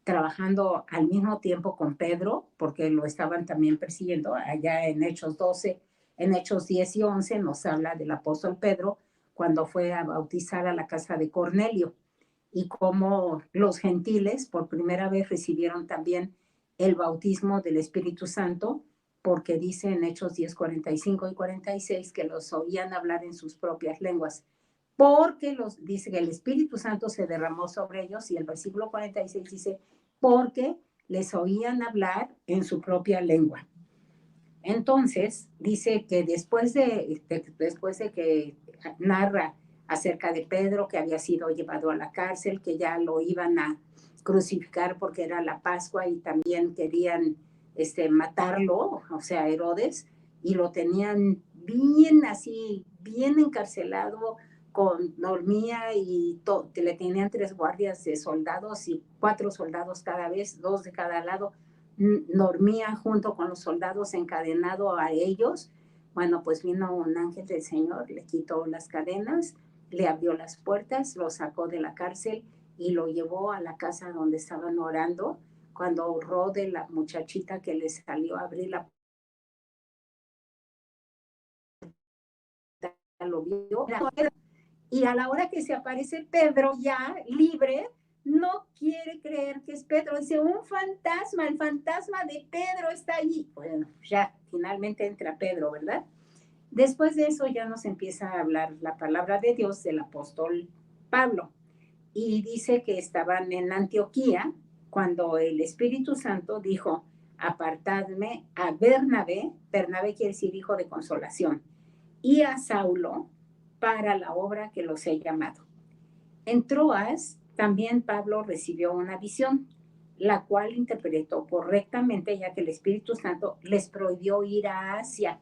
trabajando al mismo tiempo con Pedro, porque lo estaban también persiguiendo. Allá en Hechos 12, en Hechos 10 y 11 nos habla del apóstol Pedro cuando fue a bautizar a la casa de Cornelio y cómo los gentiles por primera vez recibieron también el bautismo del Espíritu Santo, porque dice en Hechos 10, 45 y 46 que los oían hablar en sus propias lenguas porque dice que el Espíritu Santo se derramó sobre ellos y el versículo 46 dice, porque les oían hablar en su propia lengua. Entonces, dice que después de que narra acerca de Pedro, que había sido llevado a la cárcel, que ya lo iban a crucificar porque era la Pascua y también querían matarlo, o sea, Herodes, y lo tenían bien así, bien encarcelado, dormía y le tenían 3 guardias de soldados y 4 soldados cada vez, 2 de cada lado, dormía junto con los soldados encadenado a ellos. Bueno, pues vino un ángel del Señor, le quitó las cadenas, le abrió las puertas, lo sacó de la cárcel y lo llevó a la casa donde estaban orando. Cuando Rode, la muchachita que le salió a abrir la puerta, lo vio. Y a la hora que se aparece Pedro ya libre, no quiere creer que es Pedro. Dice, un fantasma, el fantasma de Pedro está allí. Bueno, ya finalmente entra Pedro, ¿verdad? Después de eso ya nos empieza a hablar la palabra de Dios del apóstol Pablo. Y dice que estaban en Antioquía cuando el Espíritu Santo dijo, apartadme a Bernabé, Bernabé quiere decir hijo de consolación, y a Saulo para la obra que los he llamado. En Troas también Pablo recibió una visión, la cual interpretó correctamente, ya que el Espíritu Santo les prohibió ir a Asia.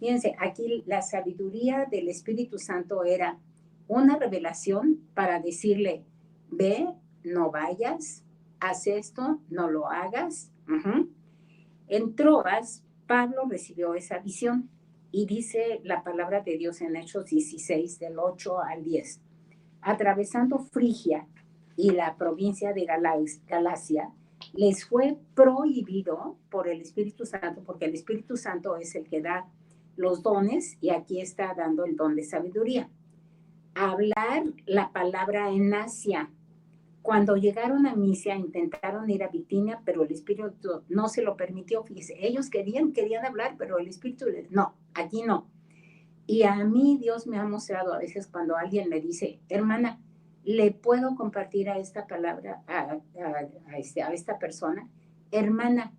Fíjense, aquí la sabiduría del Espíritu Santo era una revelación para decirle, ve, no vayas, haz esto, no lo hagas. En Troas, Pablo recibió esa visión y dice la palabra de Dios en Hechos 16, del 8 al 10. Atravesando Frigia y la provincia de Galacia, les fue prohibido por el Espíritu Santo, porque el Espíritu Santo es el que da los dones y aquí está dando el don de sabiduría. Hablar la palabra en Asia, Cuando llegaron a Misia, intentaron ir a Bitinia, pero el Espíritu no se lo permitió. Fíjese, ellos querían hablar, pero el Espíritu les, no, aquí no. Y a mí Dios me ha mostrado a veces cuando alguien me dice, hermana, ¿le puedo compartir a esta palabra, a esta persona? Hermana,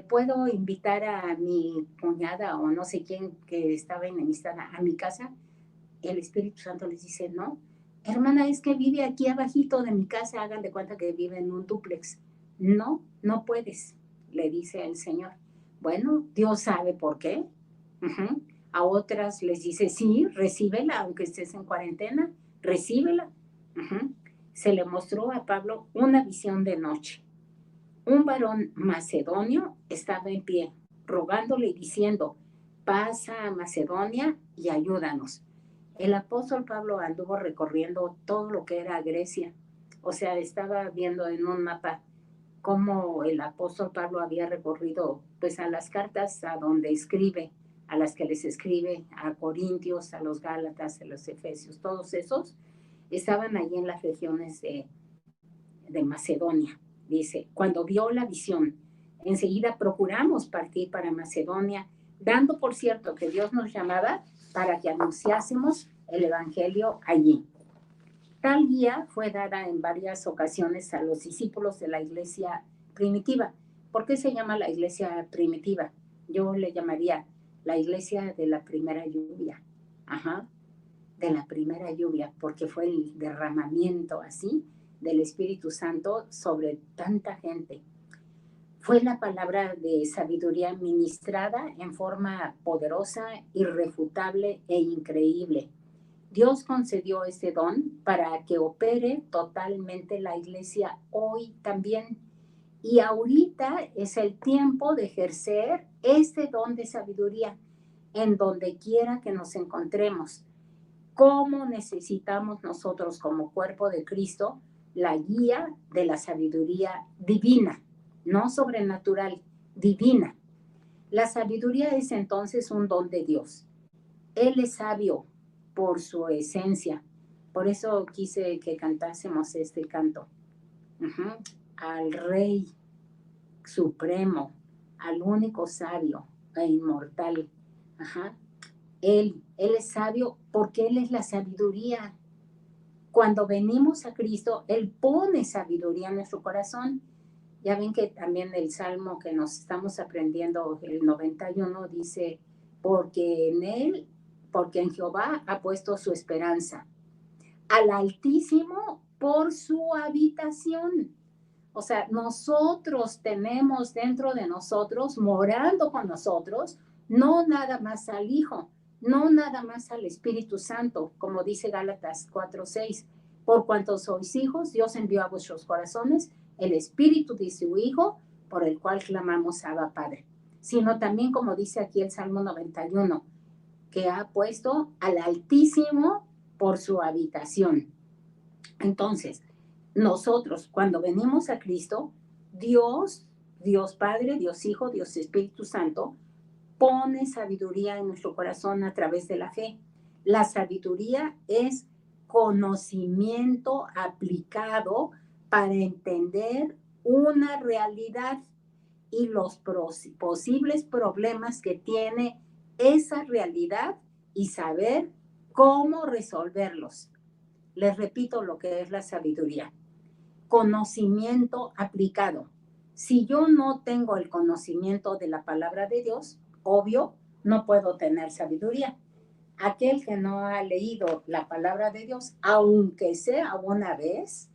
¿puedo invitar a mi cuñada o no sé quién que estaba enemistada a mi casa? El Espíritu Santo les dice, no, hermana, es que vive aquí abajito de mi casa, hagan de cuenta que vive en un dúplex. No, no puedes, le dice el Señor. Bueno, Dios sabe por qué. Uh-huh. A otras les dice, sí, recíbela, aunque estés en cuarentena, recíbela. Uh-huh. Se le mostró a Pablo una visión de noche. Un varón macedonio estaba en pie, rogándole y diciendo, pasa a Macedonia y ayúdanos. El apóstol Pablo anduvo recorriendo todo lo que era Grecia. O sea, estaba viendo en un mapa cómo el apóstol Pablo había recorrido pues a las cartas a donde escribe, a las que les escribe, a Corintios, a los Gálatas, a los Efesios, todos esos estaban ahí en las regiones de Macedonia. Dice, cuando vio la visión, enseguida procuramos partir para Macedonia, dando por cierto que Dios nos llamaba para que anunciásemos el evangelio allí. Tal guía fue dada en varias ocasiones a los discípulos de la iglesia primitiva. ¿Por qué se llama la iglesia primitiva? Yo le llamaría la iglesia de la primera lluvia. Ajá, de la primera lluvia, porque fue el derramamiento así del Espíritu Santo sobre tanta gente. Fue la palabra de sabiduría ministrada en forma poderosa, irrefutable e increíble. Dios concedió este don para que opere totalmente la iglesia hoy también. Y ahorita es el tiempo de ejercer este don de sabiduría en donde quiera que nos encontremos. ¿Cómo necesitamos nosotros como cuerpo de Cristo la guía de la sabiduría divina, no sobrenatural, divina? La sabiduría es entonces un don de Dios. Él es sabio por su esencia. Por eso quise que cantásemos este canto. Uh-huh. Al Rey Supremo, al único sabio e inmortal. Ajá. Él es sabio porque Él es la sabiduría. Cuando venimos a Cristo, Él pone sabiduría en nuestro corazón. Ya ven que también el Salmo que nos estamos aprendiendo, el 91, dice, porque en Jehová ha puesto su esperanza. Al Altísimo por su habitación. O sea, nosotros tenemos dentro de nosotros, morando con nosotros, no nada más al Hijo, no nada más al Espíritu Santo, como dice Gálatas 4:6. Por cuanto sois hijos, Dios envió a vuestros corazones el Espíritu de su Hijo, por el cual clamamos Abba Padre. Sino también, como dice aquí el Salmo 91, que ha puesto al Altísimo por su habitación. Entonces, nosotros cuando venimos a Cristo, Dios Padre, Dios Hijo, Dios Espíritu Santo, pone sabiduría en nuestro corazón a través de la fe. La sabiduría es conocimiento aplicado para entender una realidad y los posibles problemas que tiene esa realidad y saber cómo resolverlos. Les repito lo que es la sabiduría. Conocimiento aplicado. Si yo no tengo el conocimiento de la palabra de Dios, obvio, no puedo tener sabiduría. Aquel que no ha leído la palabra de Dios, aunque sea una vez,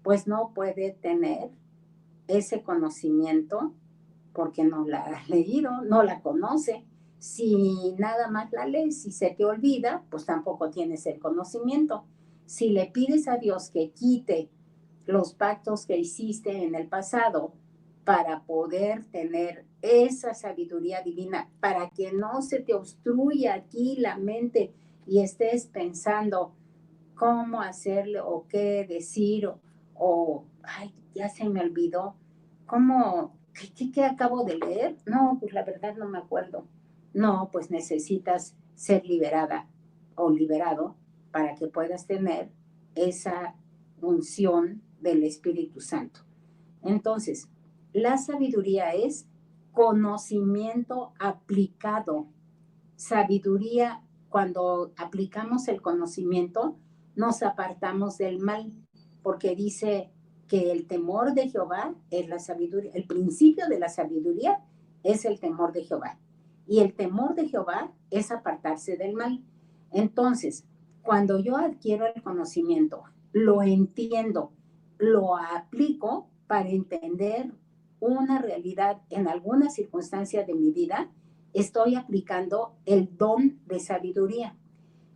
pues no puede tener ese conocimiento porque no la ha leído, no la conoce. Si nada más la lees y se te olvida, pues tampoco tienes el conocimiento. Si le pides a Dios que quite los pactos que hiciste en el pasado para poder tener esa sabiduría divina, para que no se te obstruya aquí la mente y estés pensando cómo hacerle o qué decir ay, ya se me olvidó, ¿qué acabo de leer? No, pues la verdad no me acuerdo. No, pues necesitas ser liberada o liberado para que puedas tener esa unción del Espíritu Santo. Entonces, la sabiduría es conocimiento aplicado. Sabiduría, cuando aplicamos el conocimiento, nos apartamos del mal, porque dice que el temor de Jehová es la sabiduría. El principio de la sabiduría es el temor de Jehová. Y el temor de Jehová es apartarse del mal. Entonces, cuando yo adquiero el conocimiento, lo entiendo, lo aplico para entender una realidad en alguna circunstancia de mi vida, estoy aplicando el don de sabiduría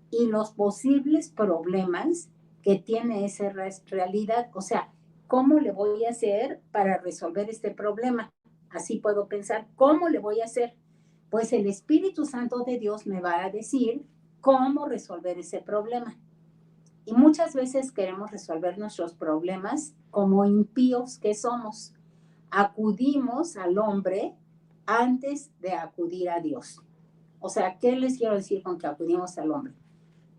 y los posibles problemas que tiene esa realidad. O sea, ¿cómo le voy a hacer para resolver este problema? Así puedo pensar, ¿cómo le voy a hacer? Pues el Espíritu Santo de Dios me va a decir cómo resolver ese problema. Y muchas veces queremos resolver nuestros problemas como impíos que somos. Acudimos al hombre antes de acudir a Dios. O sea, ¿qué les quiero decir con que acudimos al hombre?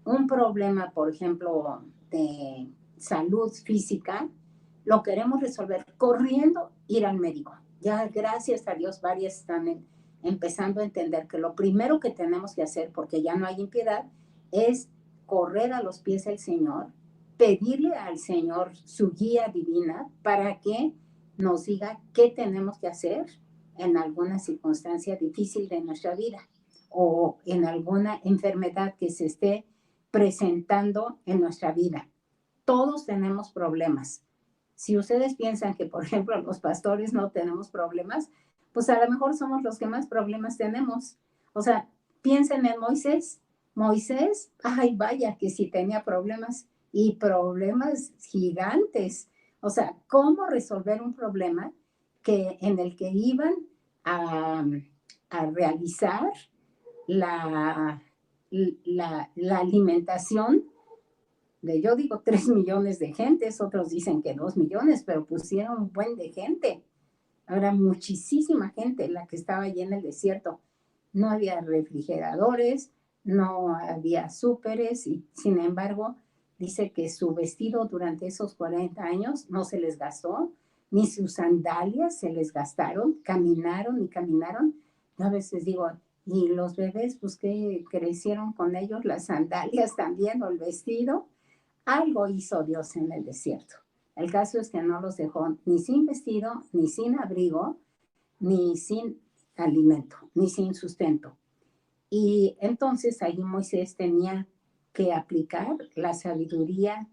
Un problema, por ejemplo, de salud física, lo queremos resolver corriendo, ir al médico. Ya, gracias a Dios, varias están empezando a entender que lo primero que tenemos que hacer, porque ya no hay impiedad, es correr a los pies del Señor, pedirle al Señor su guía divina para que nos diga qué tenemos que hacer en alguna circunstancia difícil de nuestra vida o en alguna enfermedad que se esté presentando en nuestra vida. Todos tenemos problemas. Si ustedes piensan que, por ejemplo, los pastores no tenemos problemas, pues a lo mejor somos los que más problemas tenemos. O sea, piensen en Moisés. Moisés, ay, vaya, que sí tenía problemas y problemas gigantes. O sea, ¿cómo resolver un problema en el que iban a, a realizar la, la alimentación de, yo digo, 3 millones de gentes, otros dicen que 2 millones, pero pusieron un buen de gente. Ahora, muchísima gente la que estaba allí en el desierto. No había refrigeradores, no había súperes, y sin embargo, dice que su vestido durante esos 40 años no se les gastó, ni sus sandalias se les gastaron, caminaron y caminaron. Yo a veces digo, y los bebés, pues que crecieron con ellos, las sandalias también, o el vestido, algo hizo Dios en el desierto. El caso es que no los dejó ni sin vestido, ni sin abrigo, ni sin alimento, ni sin sustento. Y entonces ahí Moisés tenía que aplicar la sabiduría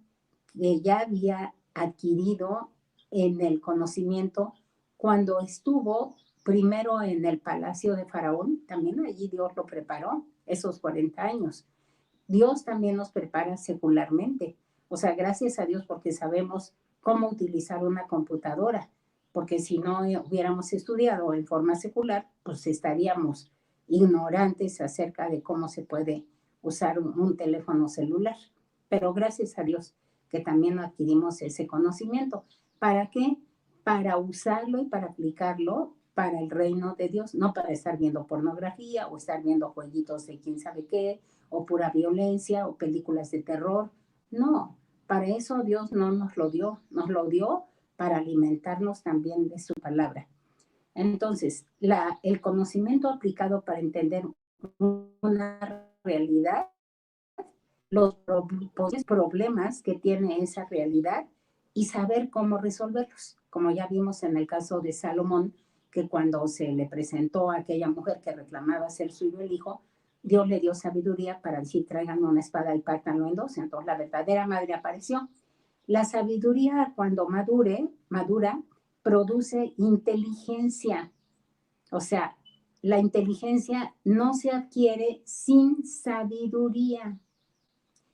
que ya había adquirido en el conocimiento cuando estuvo primero en el palacio de Faraón. También allí Dios lo preparó esos 40 años. Dios también nos prepara secularmente. O sea, gracias a Dios porque sabemos cómo utilizar una computadora, porque si no hubiéramos estudiado en forma secular, pues estaríamos ignorantes acerca de cómo se puede usar un teléfono celular. Pero gracias a Dios que también adquirimos ese conocimiento. ¿Para qué? Para usarlo y para aplicarlo para el reino de Dios, no para estar viendo pornografía o estar viendo jueguitos de quién sabe qué, o pura violencia o películas de terror. No, para eso Dios no nos lo dio para alimentarnos también de su palabra. Entonces, el conocimiento aplicado para entender una realidad, los problemas que tiene esa realidad y saber cómo resolverlos. Como ya vimos en el caso de Salomón, que cuando se le presentó a aquella mujer que reclamaba ser suyo el hijo, Dios le dio sabiduría para decir, traigan una espada y pártanlo en dos. Entonces la verdadera madre apareció. La sabiduría, cuando madura, produce inteligencia. O sea, la inteligencia no se adquiere sin sabiduría,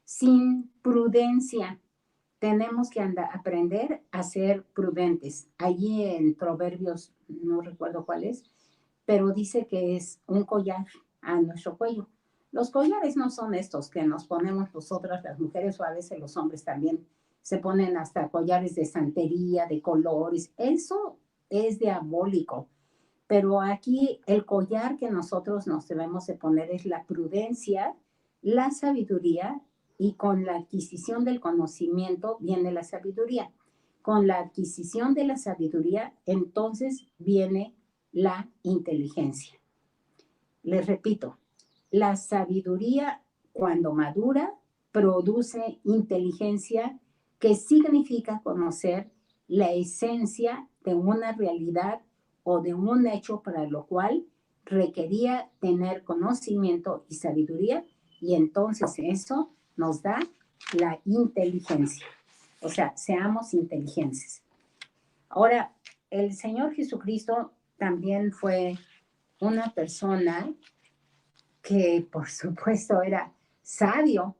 sin prudencia. Tenemos que aprender a ser prudentes. Allí en Proverbios, no recuerdo cuál es, pero dice que es un collar a nuestro cuello. Los collares no son estos que nos ponemos nosotras las mujeres, o a veces los hombres también se ponen hasta collares de santería, de colores. Eso es diabólico. Pero aquí el collar que nosotros nos debemos de poner es la prudencia, la sabiduría y con la adquisición del conocimiento viene la sabiduría. Con la adquisición de la sabiduría, entonces viene la inteligencia. Les repito, la sabiduría cuando madura produce inteligencia, que significa conocer la esencia de una realidad o de un hecho para lo cual requería tener conocimiento y sabiduría, y entonces eso nos da la inteligencia. O sea, seamos inteligentes. Ahora, el Señor Jesucristo también fue una persona que por supuesto era sabio,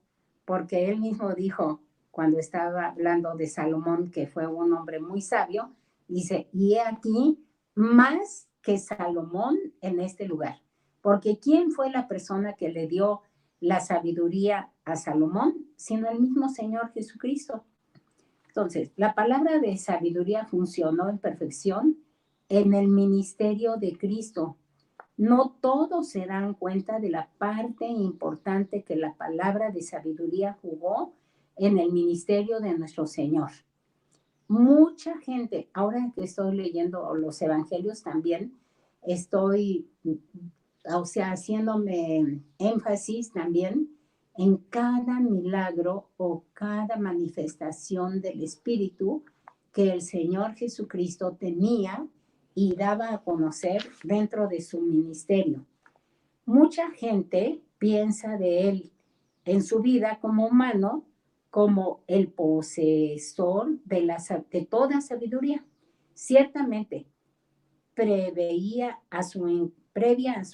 porque él mismo dijo, cuando estaba hablando de Salomón, que fue un hombre muy sabio, dice, y he aquí más que Salomón en este lugar. Porque ¿quién fue la persona que le dio la sabiduría a Salomón? Sino el mismo Señor Jesucristo. Entonces, la palabra de sabiduría funcionó en perfección en el ministerio de Cristo. No todos se dan cuenta de la parte importante que la palabra de sabiduría jugó en el ministerio de nuestro Señor. Mucha gente, ahora que estoy leyendo los evangelios también, estoy, o sea, haciéndome énfasis también en cada milagro o cada manifestación del Espíritu que el Señor Jesucristo tenía y daba a conocer dentro de su ministerio. Mucha gente piensa de él en su vida como humano, como el posesor de toda sabiduría. Ciertamente, previa a su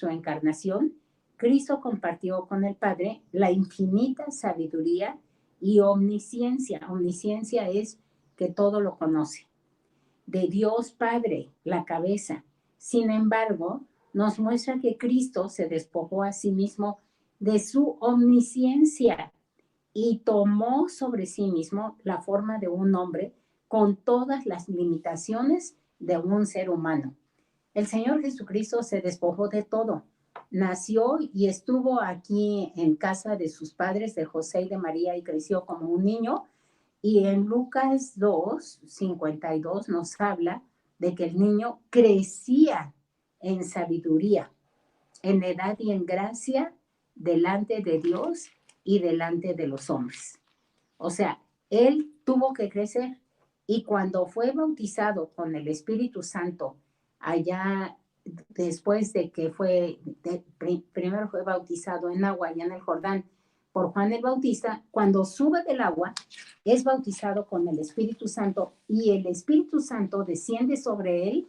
encarnación, Cristo compartió con el Padre la infinita sabiduría y omnisciencia. Omnisciencia es que todo lo conoce. De Dios Padre, la cabeza. Sin embargo, nos muestra que Cristo se despojó a sí mismo de su omnisciencia y tomó sobre sí mismo la forma de un hombre con todas las limitaciones de un ser humano. El Señor Jesucristo se despojó de todo. Nació y estuvo aquí en casa de sus padres, de José y de María, y creció como un niño. Y en Lucas 2:52 nos habla de que el niño crecía en sabiduría, en edad y en gracia delante de Dios y delante de los hombres. O sea, él tuvo que crecer, y cuando fue bautizado con el Espíritu Santo, allá después de que primero fue bautizado en agua allá en el Jordán por Juan el Bautista, cuando sube del agua es bautizado con el Espíritu Santo, y el Espíritu Santo desciende sobre él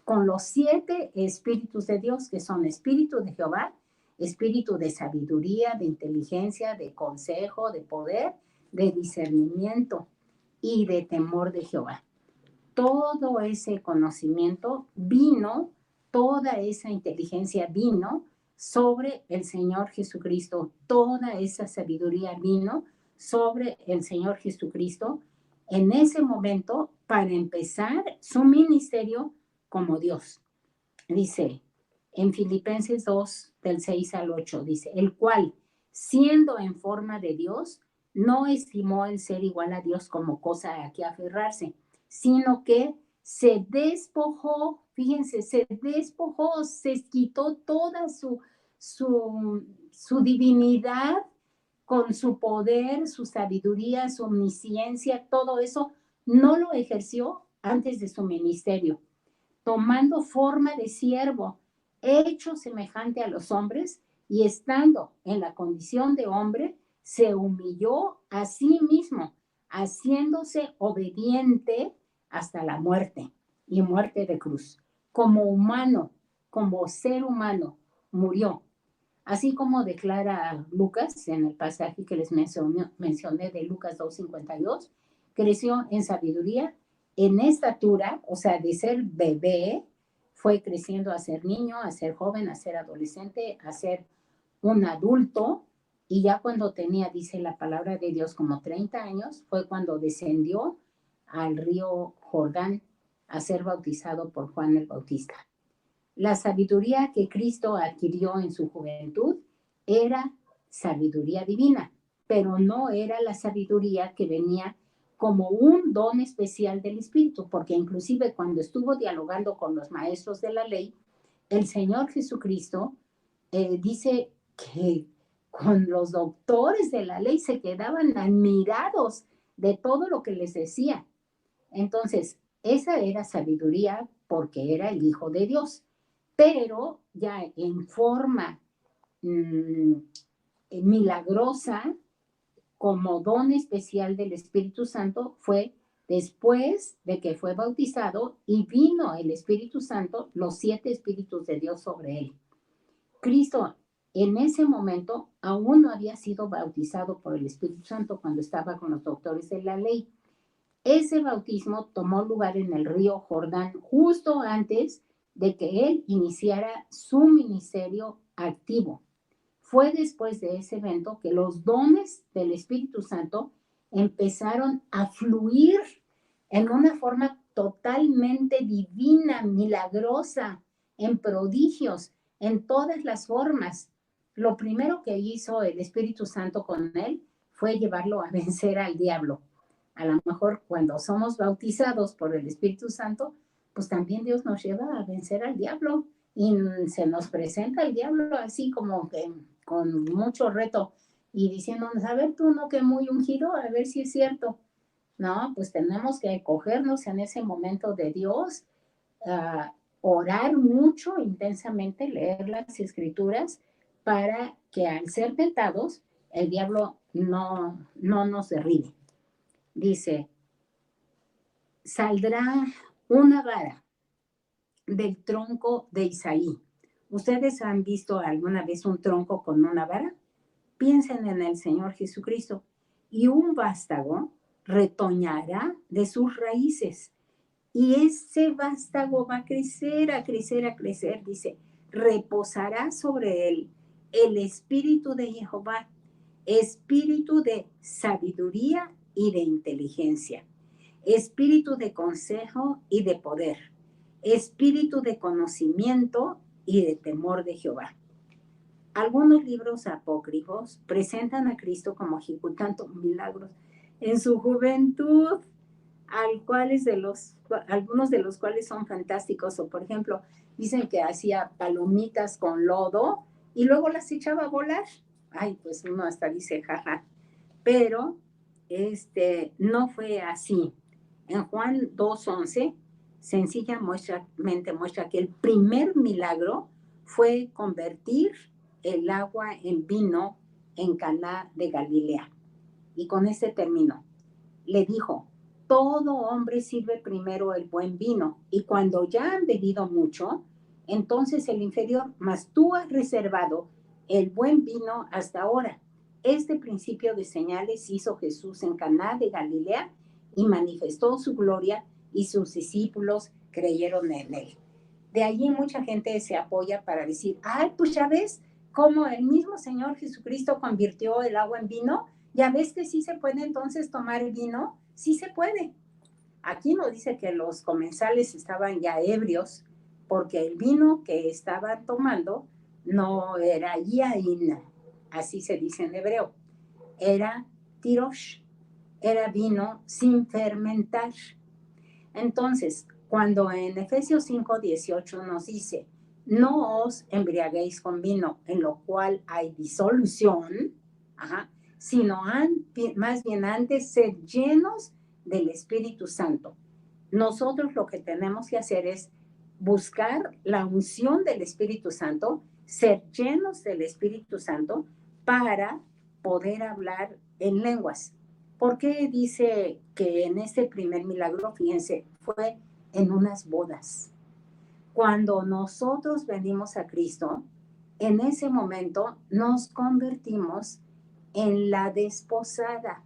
con los 7 espíritus de Dios, que son espíritu de Jehová, espíritu de sabiduría, de inteligencia, de consejo, de poder, de discernimiento y de temor de Jehová. Todo ese conocimiento vino, toda esa inteligencia vino sobre el Señor Jesucristo, toda esa sabiduría vino sobre el Señor Jesucristo en ese momento para empezar su ministerio como Dios. Dice en Filipenses 2, del 6 al 8, dice, el cual, siendo en forma de Dios, no estimó el ser igual a Dios como cosa a que aferrarse, sino que se despojó, fíjense, se despojó, se quitó toda su divinidad con su poder, su sabiduría, su omnisciencia, todo eso no lo ejerció antes de su ministerio, tomando forma de siervo, hecho semejante a los hombres, y estando en la condición de hombre, se humilló a sí mismo, haciéndose obediente hasta la muerte, y muerte de cruz. Como humano, como ser humano, murió. Así como declara Lucas en el pasaje que les mencioné de Lucas 2:52, creció en sabiduría, en estatura, o sea, de ser bebé, fue creciendo a ser niño, a ser joven, a ser adolescente, a ser un adulto, y ya cuando tenía, dice la palabra de Dios, como 30 años, fue cuando descendió al río Jordán a ser bautizado por Juan el Bautista. La sabiduría que Cristo adquirió en su juventud era sabiduría divina. pero no era la sabiduría que venía como un don especial del Espíritu, porque inclusive cuando estuvo dialogando con los maestros de la ley, el Señor Jesucristo dice que con los doctores de la ley se quedaban admirados de todo lo que les decía. Entonces, esa era sabiduría porque era el Hijo de Dios, pero ya en forma mmm, milagrosa, como don especial del Espíritu Santo, fue después de que fue bautizado y vino el Espíritu Santo, los 7 Espíritus de Dios sobre él. Cristo en ese momento aún no había sido bautizado por el Espíritu Santo cuando estaba con los doctores de la ley. Ese bautismo tomó lugar en el río Jordán justo antes de que él iniciara su ministerio activo. Fue después de ese evento que los dones del Espíritu Santo empezaron a fluir en una forma totalmente divina, milagrosa, en prodigios, en todas las formas. Lo primero que hizo el Espíritu Santo con él fue llevarlo a vencer al diablo. A lo mejor cuando somos bautizados por el Espíritu Santo, pues también Dios nos lleva a vencer al diablo y se nos presenta el diablo así como que con mucho reto y diciéndonos, a ver tú, no que muy ungido, a ver si es cierto. No, pues tenemos que acogernos en ese momento de Dios, orar mucho, intensamente, leer las escrituras para que al ser tentados, el diablo no nos derribe. Dice, saldrá una vara del tronco de Isaí. ¿Ustedes han visto alguna vez un tronco con una vara? Piensen en el Señor Jesucristo. Y un vástago retoñará de sus raíces. Y ese vástago va a crecer, a crecer, a crecer. Dice, reposará sobre él el espíritu de Jehová, espíritu de sabiduría y de inteligencia, espíritu de consejo y de poder, espíritu de conocimiento y de temor de Jehová. Algunos libros apócrifos presentan a Cristo como ejecutando milagros en su juventud, algunos de los cuales son fantásticos. O por ejemplo, dicen que hacía palomitas con lodo y luego las echaba a volar. Ay, pues uno hasta dice jaja. Pero no fue así. En Juan 2:11, sencillamente muestra que el primer milagro fue convertir el agua en vino en Caná de Galilea. Y con este término, le dijo, todo hombre sirve primero el buen vino, y cuando ya han bebido mucho, entonces el inferior, mas tú has reservado el buen vino hasta ahora. Este principio de señales hizo Jesús en Caná de Galilea y manifestó su gloria, y sus discípulos creyeron en él. De allí mucha gente se apoya para decir, ay, pues ya ves cómo el mismo Señor Jesucristo convirtió el agua en vino. Ya ves que sí se puede entonces tomar el vino, sí se puede. Aquí no dice que los comensales estaban ya ebrios, porque el vino que estaban tomando no era yain, así se dice en hebreo, era tirosh, era vino sin fermentar. Entonces, cuando en Efesios 5:18 nos dice, no os embriaguéis con vino, en lo cual hay disolución, sino más bien antes ser llenos del Espíritu Santo. Nosotros lo que tenemos que hacer es buscar la unción del Espíritu Santo, ser llenos del Espíritu Santo para poder hablar en lenguas. ¿Por qué dice que en este primer milagro, fíjense, fue en unas bodas? Cuando nosotros venimos a Cristo, en ese momento nos convertimos en la desposada,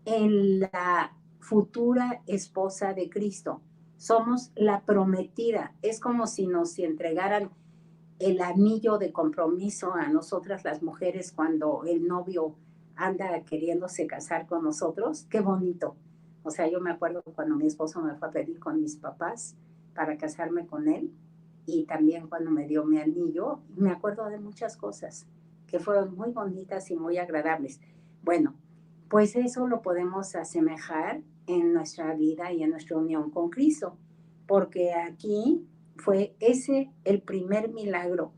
en la futura esposa de Cristo. Somos la prometida. Es como si nos entregaran el anillo de compromiso a nosotras las mujeres cuando el novio anda queriéndose casar con nosotros. Qué bonito. O sea, yo me acuerdo cuando mi esposo me fue a pedir con mis papás para casarme con él, y también cuando me dio mi anillo, me acuerdo de muchas cosas que fueron muy bonitas y muy agradables. Bueno, pues eso lo podemos asemejar en nuestra vida y en nuestra unión con Cristo, porque aquí fue ese el primer milagro.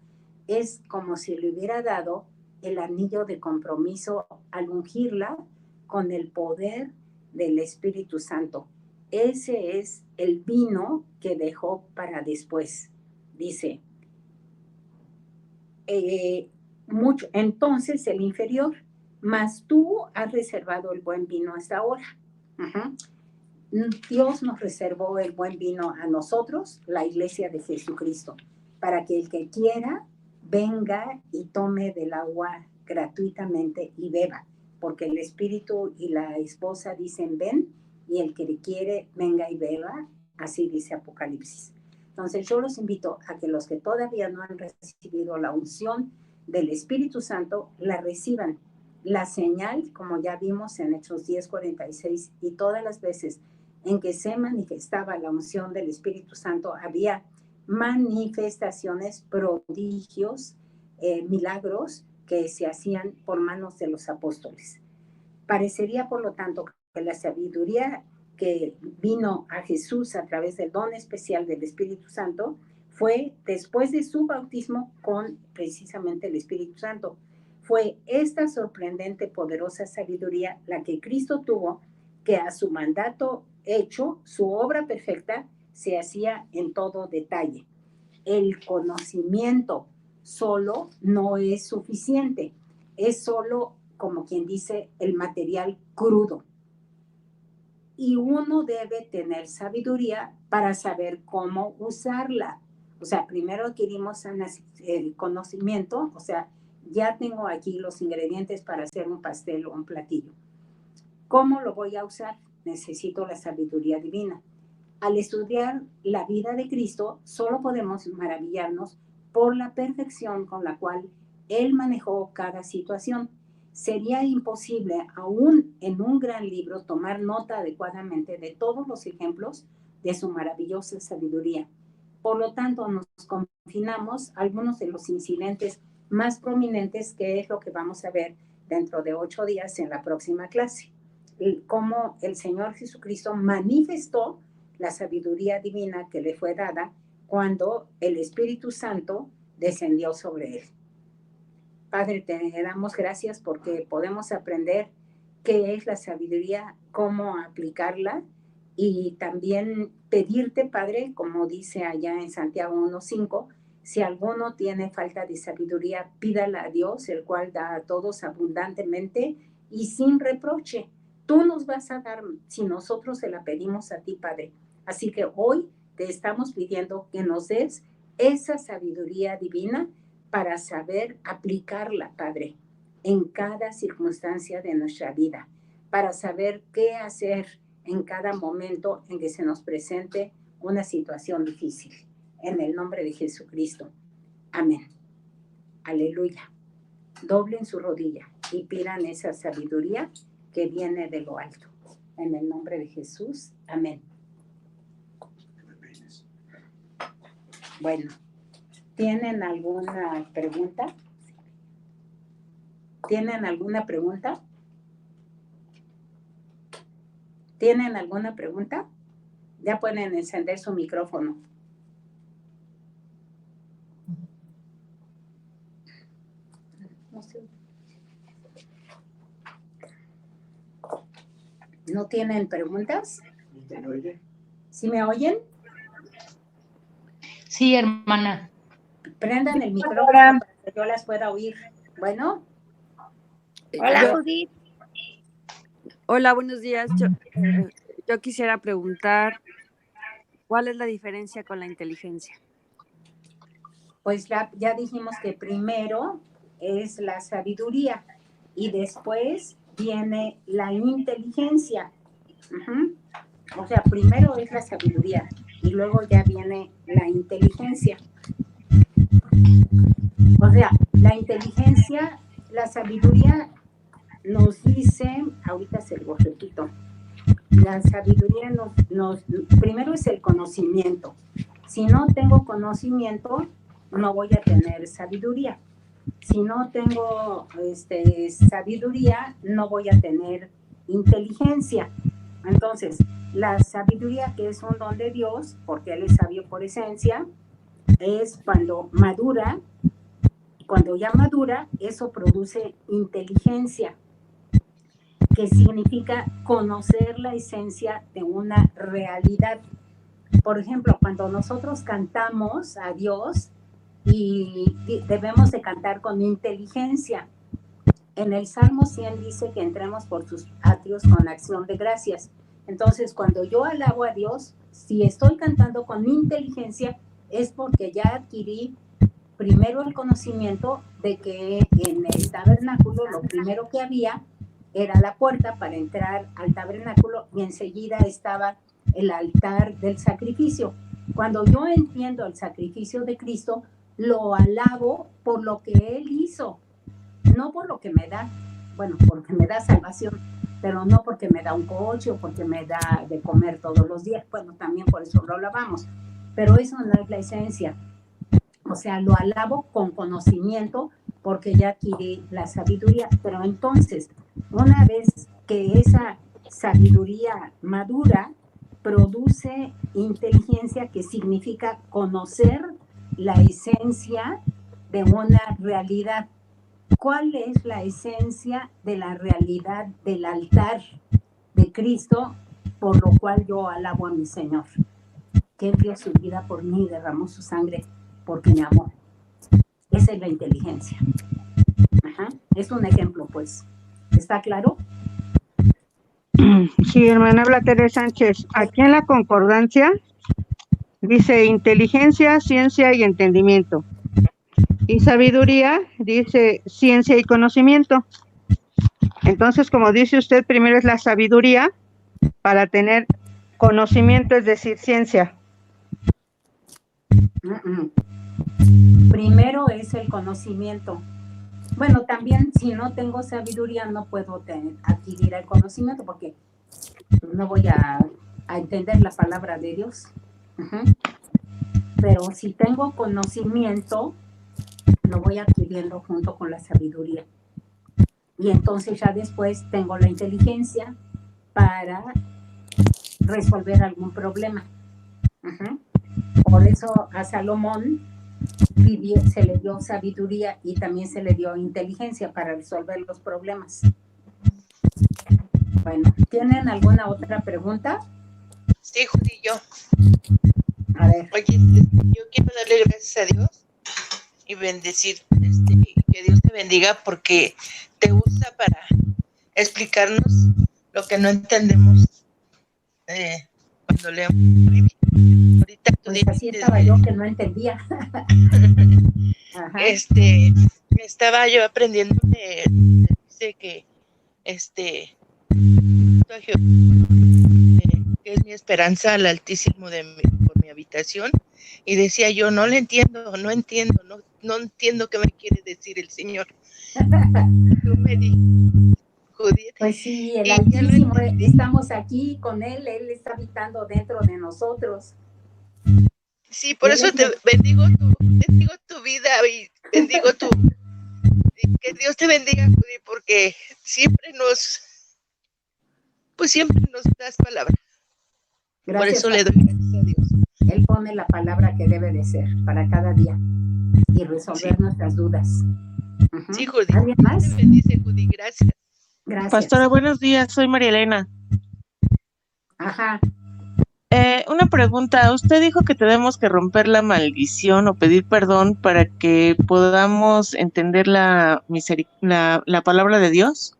Es como si le hubiera dado el anillo de compromiso al ungirla con el poder del Espíritu Santo. Ese es el vino que dejó para después. Dice, mucho, entonces el inferior, mas tú has reservado el buen vino hasta ahora. Dios nos reservó el buen vino a nosotros, la iglesia de Jesucristo, para que el que quiera venga y tome del agua gratuitamente y beba, porque el espíritu y la esposa dicen ven, y el que quiere venga y beba, así dice Apocalipsis. Entonces yo los invito a que los que todavía no han recibido la unción del Espíritu Santo, la reciban. La señal, como ya vimos en Hechos 10:46, y todas las veces en que se manifestaba la unción del Espíritu Santo, había manifestaciones, prodigios, milagros que se hacían por manos de los apóstoles. Parecería, por lo tanto, que la sabiduría que vino a Jesús a través del don especial del Espíritu Santo fue después de su bautismo con precisamente el Espíritu Santo. Fue esta sorprendente, poderosa sabiduría la que Cristo tuvo, que a su mandato hecho, su obra perfecta, se hacía en todo detalle. El conocimiento solo no es suficiente, es solo, como quien dice, el material crudo. Y uno debe tener sabiduría para saber cómo usarla. O sea, primero adquirimos el conocimiento, o sea, ya tengo aquí los ingredientes para hacer un pastel o un platillo. ¿Cómo lo voy a usar? Necesito la sabiduría divina. Al estudiar la vida de Cristo, solo podemos maravillarnos por la perfección con la cual Él manejó cada situación. Sería imposible, aún en un gran libro, tomar nota adecuadamente de todos los ejemplos de su maravillosa sabiduría. Por lo tanto, nos confinamos a algunos de los incidentes más prominentes, que es lo que vamos a ver dentro de 8 días en la próxima clase. Cómo el Señor Jesucristo manifestó la sabiduría divina que le fue dada cuando el Espíritu Santo descendió sobre él. Padre, te damos gracias porque podemos aprender qué es la sabiduría, cómo aplicarla, y también pedirte, Padre, como dice allá en Santiago 1:5, si alguno tiene falta de sabiduría, pídala a Dios, el cual da a todos abundantemente y sin reproche. Tú nos vas a dar si nosotros se la pedimos a ti, Padre. Así que hoy te estamos pidiendo que nos des esa sabiduría divina para saber aplicarla, Padre, en cada circunstancia de nuestra vida, para saber qué hacer en cada momento en que se nos presente una situación difícil. En el nombre de Jesucristo. Amén. Aleluya. Doblen su rodilla y pidan esa sabiduría que viene de lo alto. En el nombre de Jesús. Amén. Bueno, ¿tienen alguna pregunta? ¿Tienen alguna pregunta? ¿Tienen alguna pregunta? Ya pueden encender su micrófono. ¿No tienen preguntas? ¿Sí me oyen? Sí, hermana. Prendan el micrófono para que yo las pueda oír. Bueno. Hola, Judith. Hola, buenos días. Yo quisiera preguntar, ¿cuál es la diferencia con la inteligencia? Pues ya dijimos que primero es la sabiduría y después viene la inteligencia. O sea, primero es la sabiduría y luego ya viene la inteligencia. O sea, la inteligencia, la sabiduría nos dice, ahorita se lo repito, la sabiduría primero es el conocimiento. Si no tengo conocimiento, no voy a tener sabiduría. si no tengo sabiduría, no voy a tener inteligencia. Entonces, la sabiduría, que es un don de Dios, porque Él es sabio por esencia, es cuando madura. Cuando ya madura, eso produce inteligencia, que significa conocer la esencia de una realidad. Por ejemplo, cuando nosotros cantamos a Dios, y debemos de cantar con inteligencia. En el Salmo 100 dice que entremos por sus atrios con acción de gracias. Entonces, cuando yo alabo a Dios, si estoy cantando con inteligencia, es porque ya adquirí primero el conocimiento de que en el tabernáculo lo primero que había era la puerta para entrar al tabernáculo y enseguida estaba el altar del sacrificio. Cuando yo entiendo el sacrificio de Cristo, lo alabo por lo que Él hizo, no por lo que me da, bueno, porque me da salvación, pero no porque me da un coche o porque me da de comer todos los días. Bueno, también por eso lo alabamos, pero eso no es la esencia. O sea, lo alabo con conocimiento porque ya adquirí la sabiduría. Pero entonces, una vez que esa sabiduría madura, produce inteligencia, que significa conocer la esencia de una realidad. ¿Cuál es la esencia de la realidad del altar de Cristo, por lo cual yo alabo a mi Señor? Que Él dio su vida por mí, derramó su sangre porque me amó. Esa es la inteligencia. Ajá. Es un ejemplo, pues. ¿Está claro? Sí, hermana, habla Teresa Sánchez. Aquí en la concordancia dice inteligencia, ciencia y entendimiento. Y sabiduría dice ciencia y conocimiento. Entonces, como dice usted, primero es la sabiduría para tener conocimiento, es decir, ciencia. Primero es el conocimiento. Bueno, también si no tengo sabiduría no puedo adquirir el conocimiento porque no voy a entender la palabra de Dios. Pero si tengo conocimiento, lo voy adquiriendo junto con la sabiduría. Y entonces ya después tengo la inteligencia para resolver algún problema. Por eso a Salomón se le dio sabiduría y también se le dio inteligencia para resolver los problemas. Bueno, ¿tienen alguna otra pregunta? Sí, Judy, yo. A ver. Oye, yo quiero darle gracias a Dios y bendecir, que Dios te bendiga porque te usa para explicarnos lo que no entendemos cuando leemos la Biblia. Ahorita tú pues así estaba yo que no entendía. Ajá. Estaba yo aprendiendo, dice que que es mi esperanza al Altísimo por mi habitación, y decía yo, no le entiendo, no entiendo qué me quiere decir el Señor. Tú me dijiste, Judith. Pues sí, el Altísimo, estamos aquí con Él está habitando dentro de nosotros. Sí, por eso te bendigo tu vida y bendigo que Dios te bendiga, Judy, porque siempre nos das palabra. Gracias. Por eso le doy gracias a Dios. Él pone la palabra que debe de ser para cada día y resolver nuestras dudas. Sí, Judy. ¿Alguien más? Te bendice, Judy. Gracias. Gracias. Pastora, buenos días. Soy María Elena. Ajá. Una pregunta. Usted dijo que tenemos que romper la maldición o pedir perdón para que podamos entender la palabra de Dios.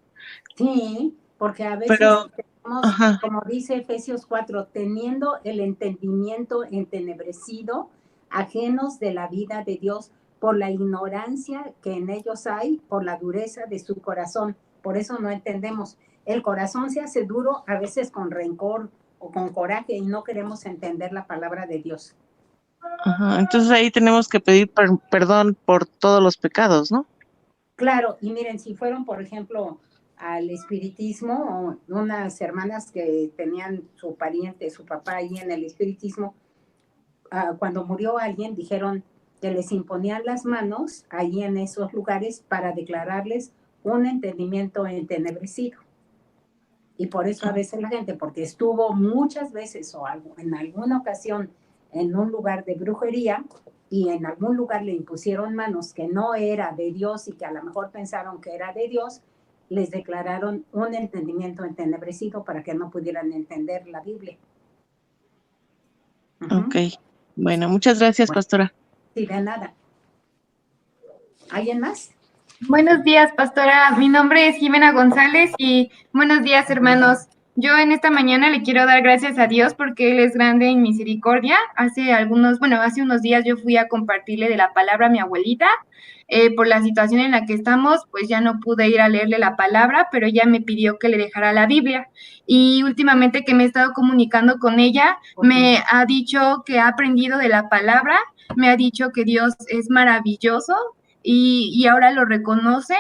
Sí, porque a veces tenemos, como dice Efesios 4, teniendo el entendimiento entenebrecido, ajenos de la vida de Dios, por la ignorancia que en ellos hay, por la dureza de su corazón. Por eso no entendemos. El corazón se hace duro a veces con rencor o con coraje y no queremos entender la palabra de Dios. Ajá, entonces ahí tenemos que pedir perdón por todos los pecados, ¿no? Claro, y miren, si fueron, por ejemplo, al espiritismo, unas hermanas que tenían su pariente, su papá ahí en el espiritismo, cuando murió alguien dijeron que les imponían las manos ahí en esos lugares para declararles un entendimiento entenebrecido. Y por eso a veces la gente, porque estuvo muchas veces o algo, en alguna ocasión en un lugar de brujería y en algún lugar le impusieron manos que no era de Dios y que a lo mejor pensaron que era de Dios, les declararon un entendimiento entenebrecido para que no pudieran entender la Biblia. Ok, bueno, muchas gracias, pastora. Sí, de nada. ¿Alguien más? Buenos días, pastora. Mi nombre es Jimena González y buenos días, hermanos. Yo en esta mañana le quiero dar gracias a Dios porque Él es grande en misericordia. Hace unos días yo fui a compartirle de la palabra a mi abuelita. Por la situación en la que estamos, pues ya no pude ir a leerle la palabra, pero ella me pidió que le dejara la Biblia. Y últimamente que me he estado comunicando con ella, me ha dicho que ha aprendido de la palabra, me ha dicho que Dios es maravilloso y ahora lo reconoce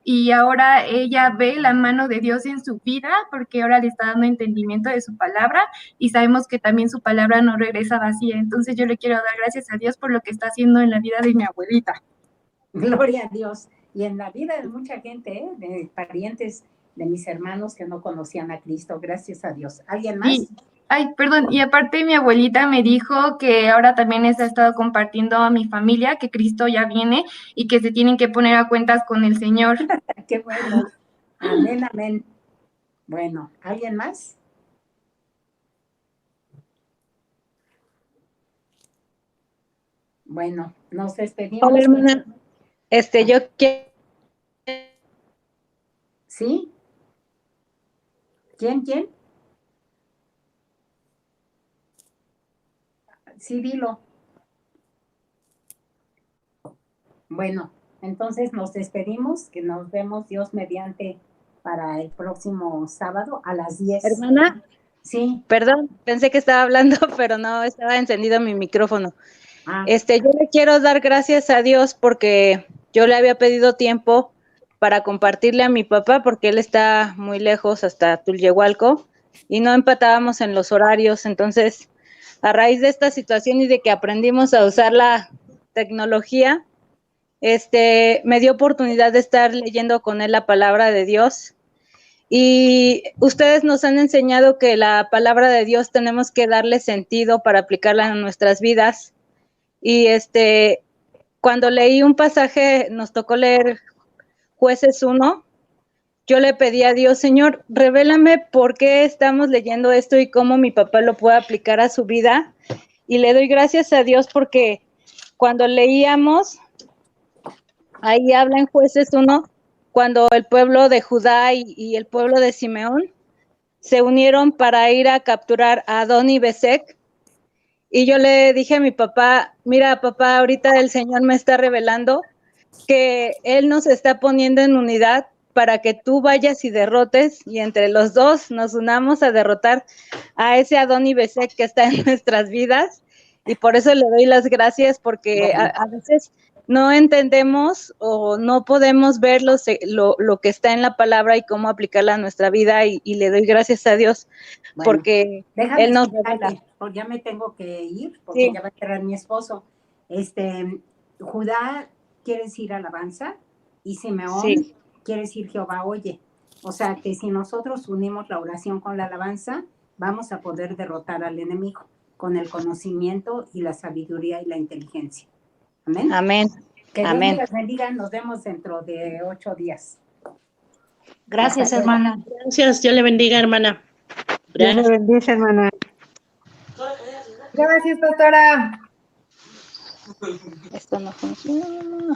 y ahora ella ve la mano de Dios en su vida porque ahora le está dando entendimiento de su palabra y sabemos que también su palabra no regresa vacía. Entonces yo le quiero dar gracias a Dios por lo que está haciendo en la vida de mi abuelita. Gloria a Dios. Y en la vida de mucha gente, de parientes de mis hermanos que no conocían a Cristo, gracias a Dios. ¿Alguien más? Y aparte mi abuelita me dijo que ahora también ha estado compartiendo a mi familia que Cristo ya viene y que se tienen que poner a cuentas con el Señor. Qué bueno. Amén, amén. Bueno, ¿alguien más? Bueno, nos despedimos. Hola, hermana. Yo quiero. ¿Sí? ¿Quién? Sí, dilo. Bueno, entonces nos despedimos, que nos vemos Dios mediante para el próximo sábado a las 10. Hermana. Sí. Perdón, pensé que estaba hablando, pero no estaba encendido mi micrófono. Yo le quiero dar gracias a Dios porque yo le había pedido tiempo para compartirle a mi papá porque él está muy lejos hasta Tulyehualco y no empatábamos en los horarios. Entonces, a raíz de esta situación y de que aprendimos a usar la tecnología, me dio oportunidad de estar leyendo con él la palabra de Dios. Y ustedes nos han enseñado que la palabra de Dios tenemos que darle sentido para aplicarla en nuestras vidas. Y cuando leí un pasaje, nos tocó leer Jueces 1, yo le pedí a Dios, Señor, revélame por qué estamos leyendo esto y cómo mi papá lo puede aplicar a su vida. Y le doy gracias a Dios porque cuando leíamos, ahí habla en Jueces 1, cuando el pueblo de Judá y el pueblo de Simeón se unieron para ir a capturar a Adón y Besec. Y yo le dije a mi papá, mira, papá, ahorita el Señor me está revelando que Él nos está poniendo en unidad para que tú vayas y derrotes, y entre los dos nos unamos a derrotar a ese Adón y Besec que está en nuestras vidas. Y por eso le doy las gracias, porque a veces no entendemos o no podemos ver lo que está en la palabra y cómo aplicarla a nuestra vida, y le doy gracias a Dios, porque Él nos revela. Ya me tengo que ir, porque ya va a entrar mi esposo. Judá quiere decir alabanza, y Simeón quiere decir Jehová oye. O sea, que si nosotros unimos la oración con la alabanza, vamos a poder derrotar al enemigo con el conocimiento y la sabiduría y la inteligencia. Amén. Amén. Que Dios me las bendiga. Nos vemos dentro de 8 días. Gracias, hermana. Gracias. Dios le bendiga, hermana. Dios le bendice, hermana. Gracias, pastora. Esto no funciona.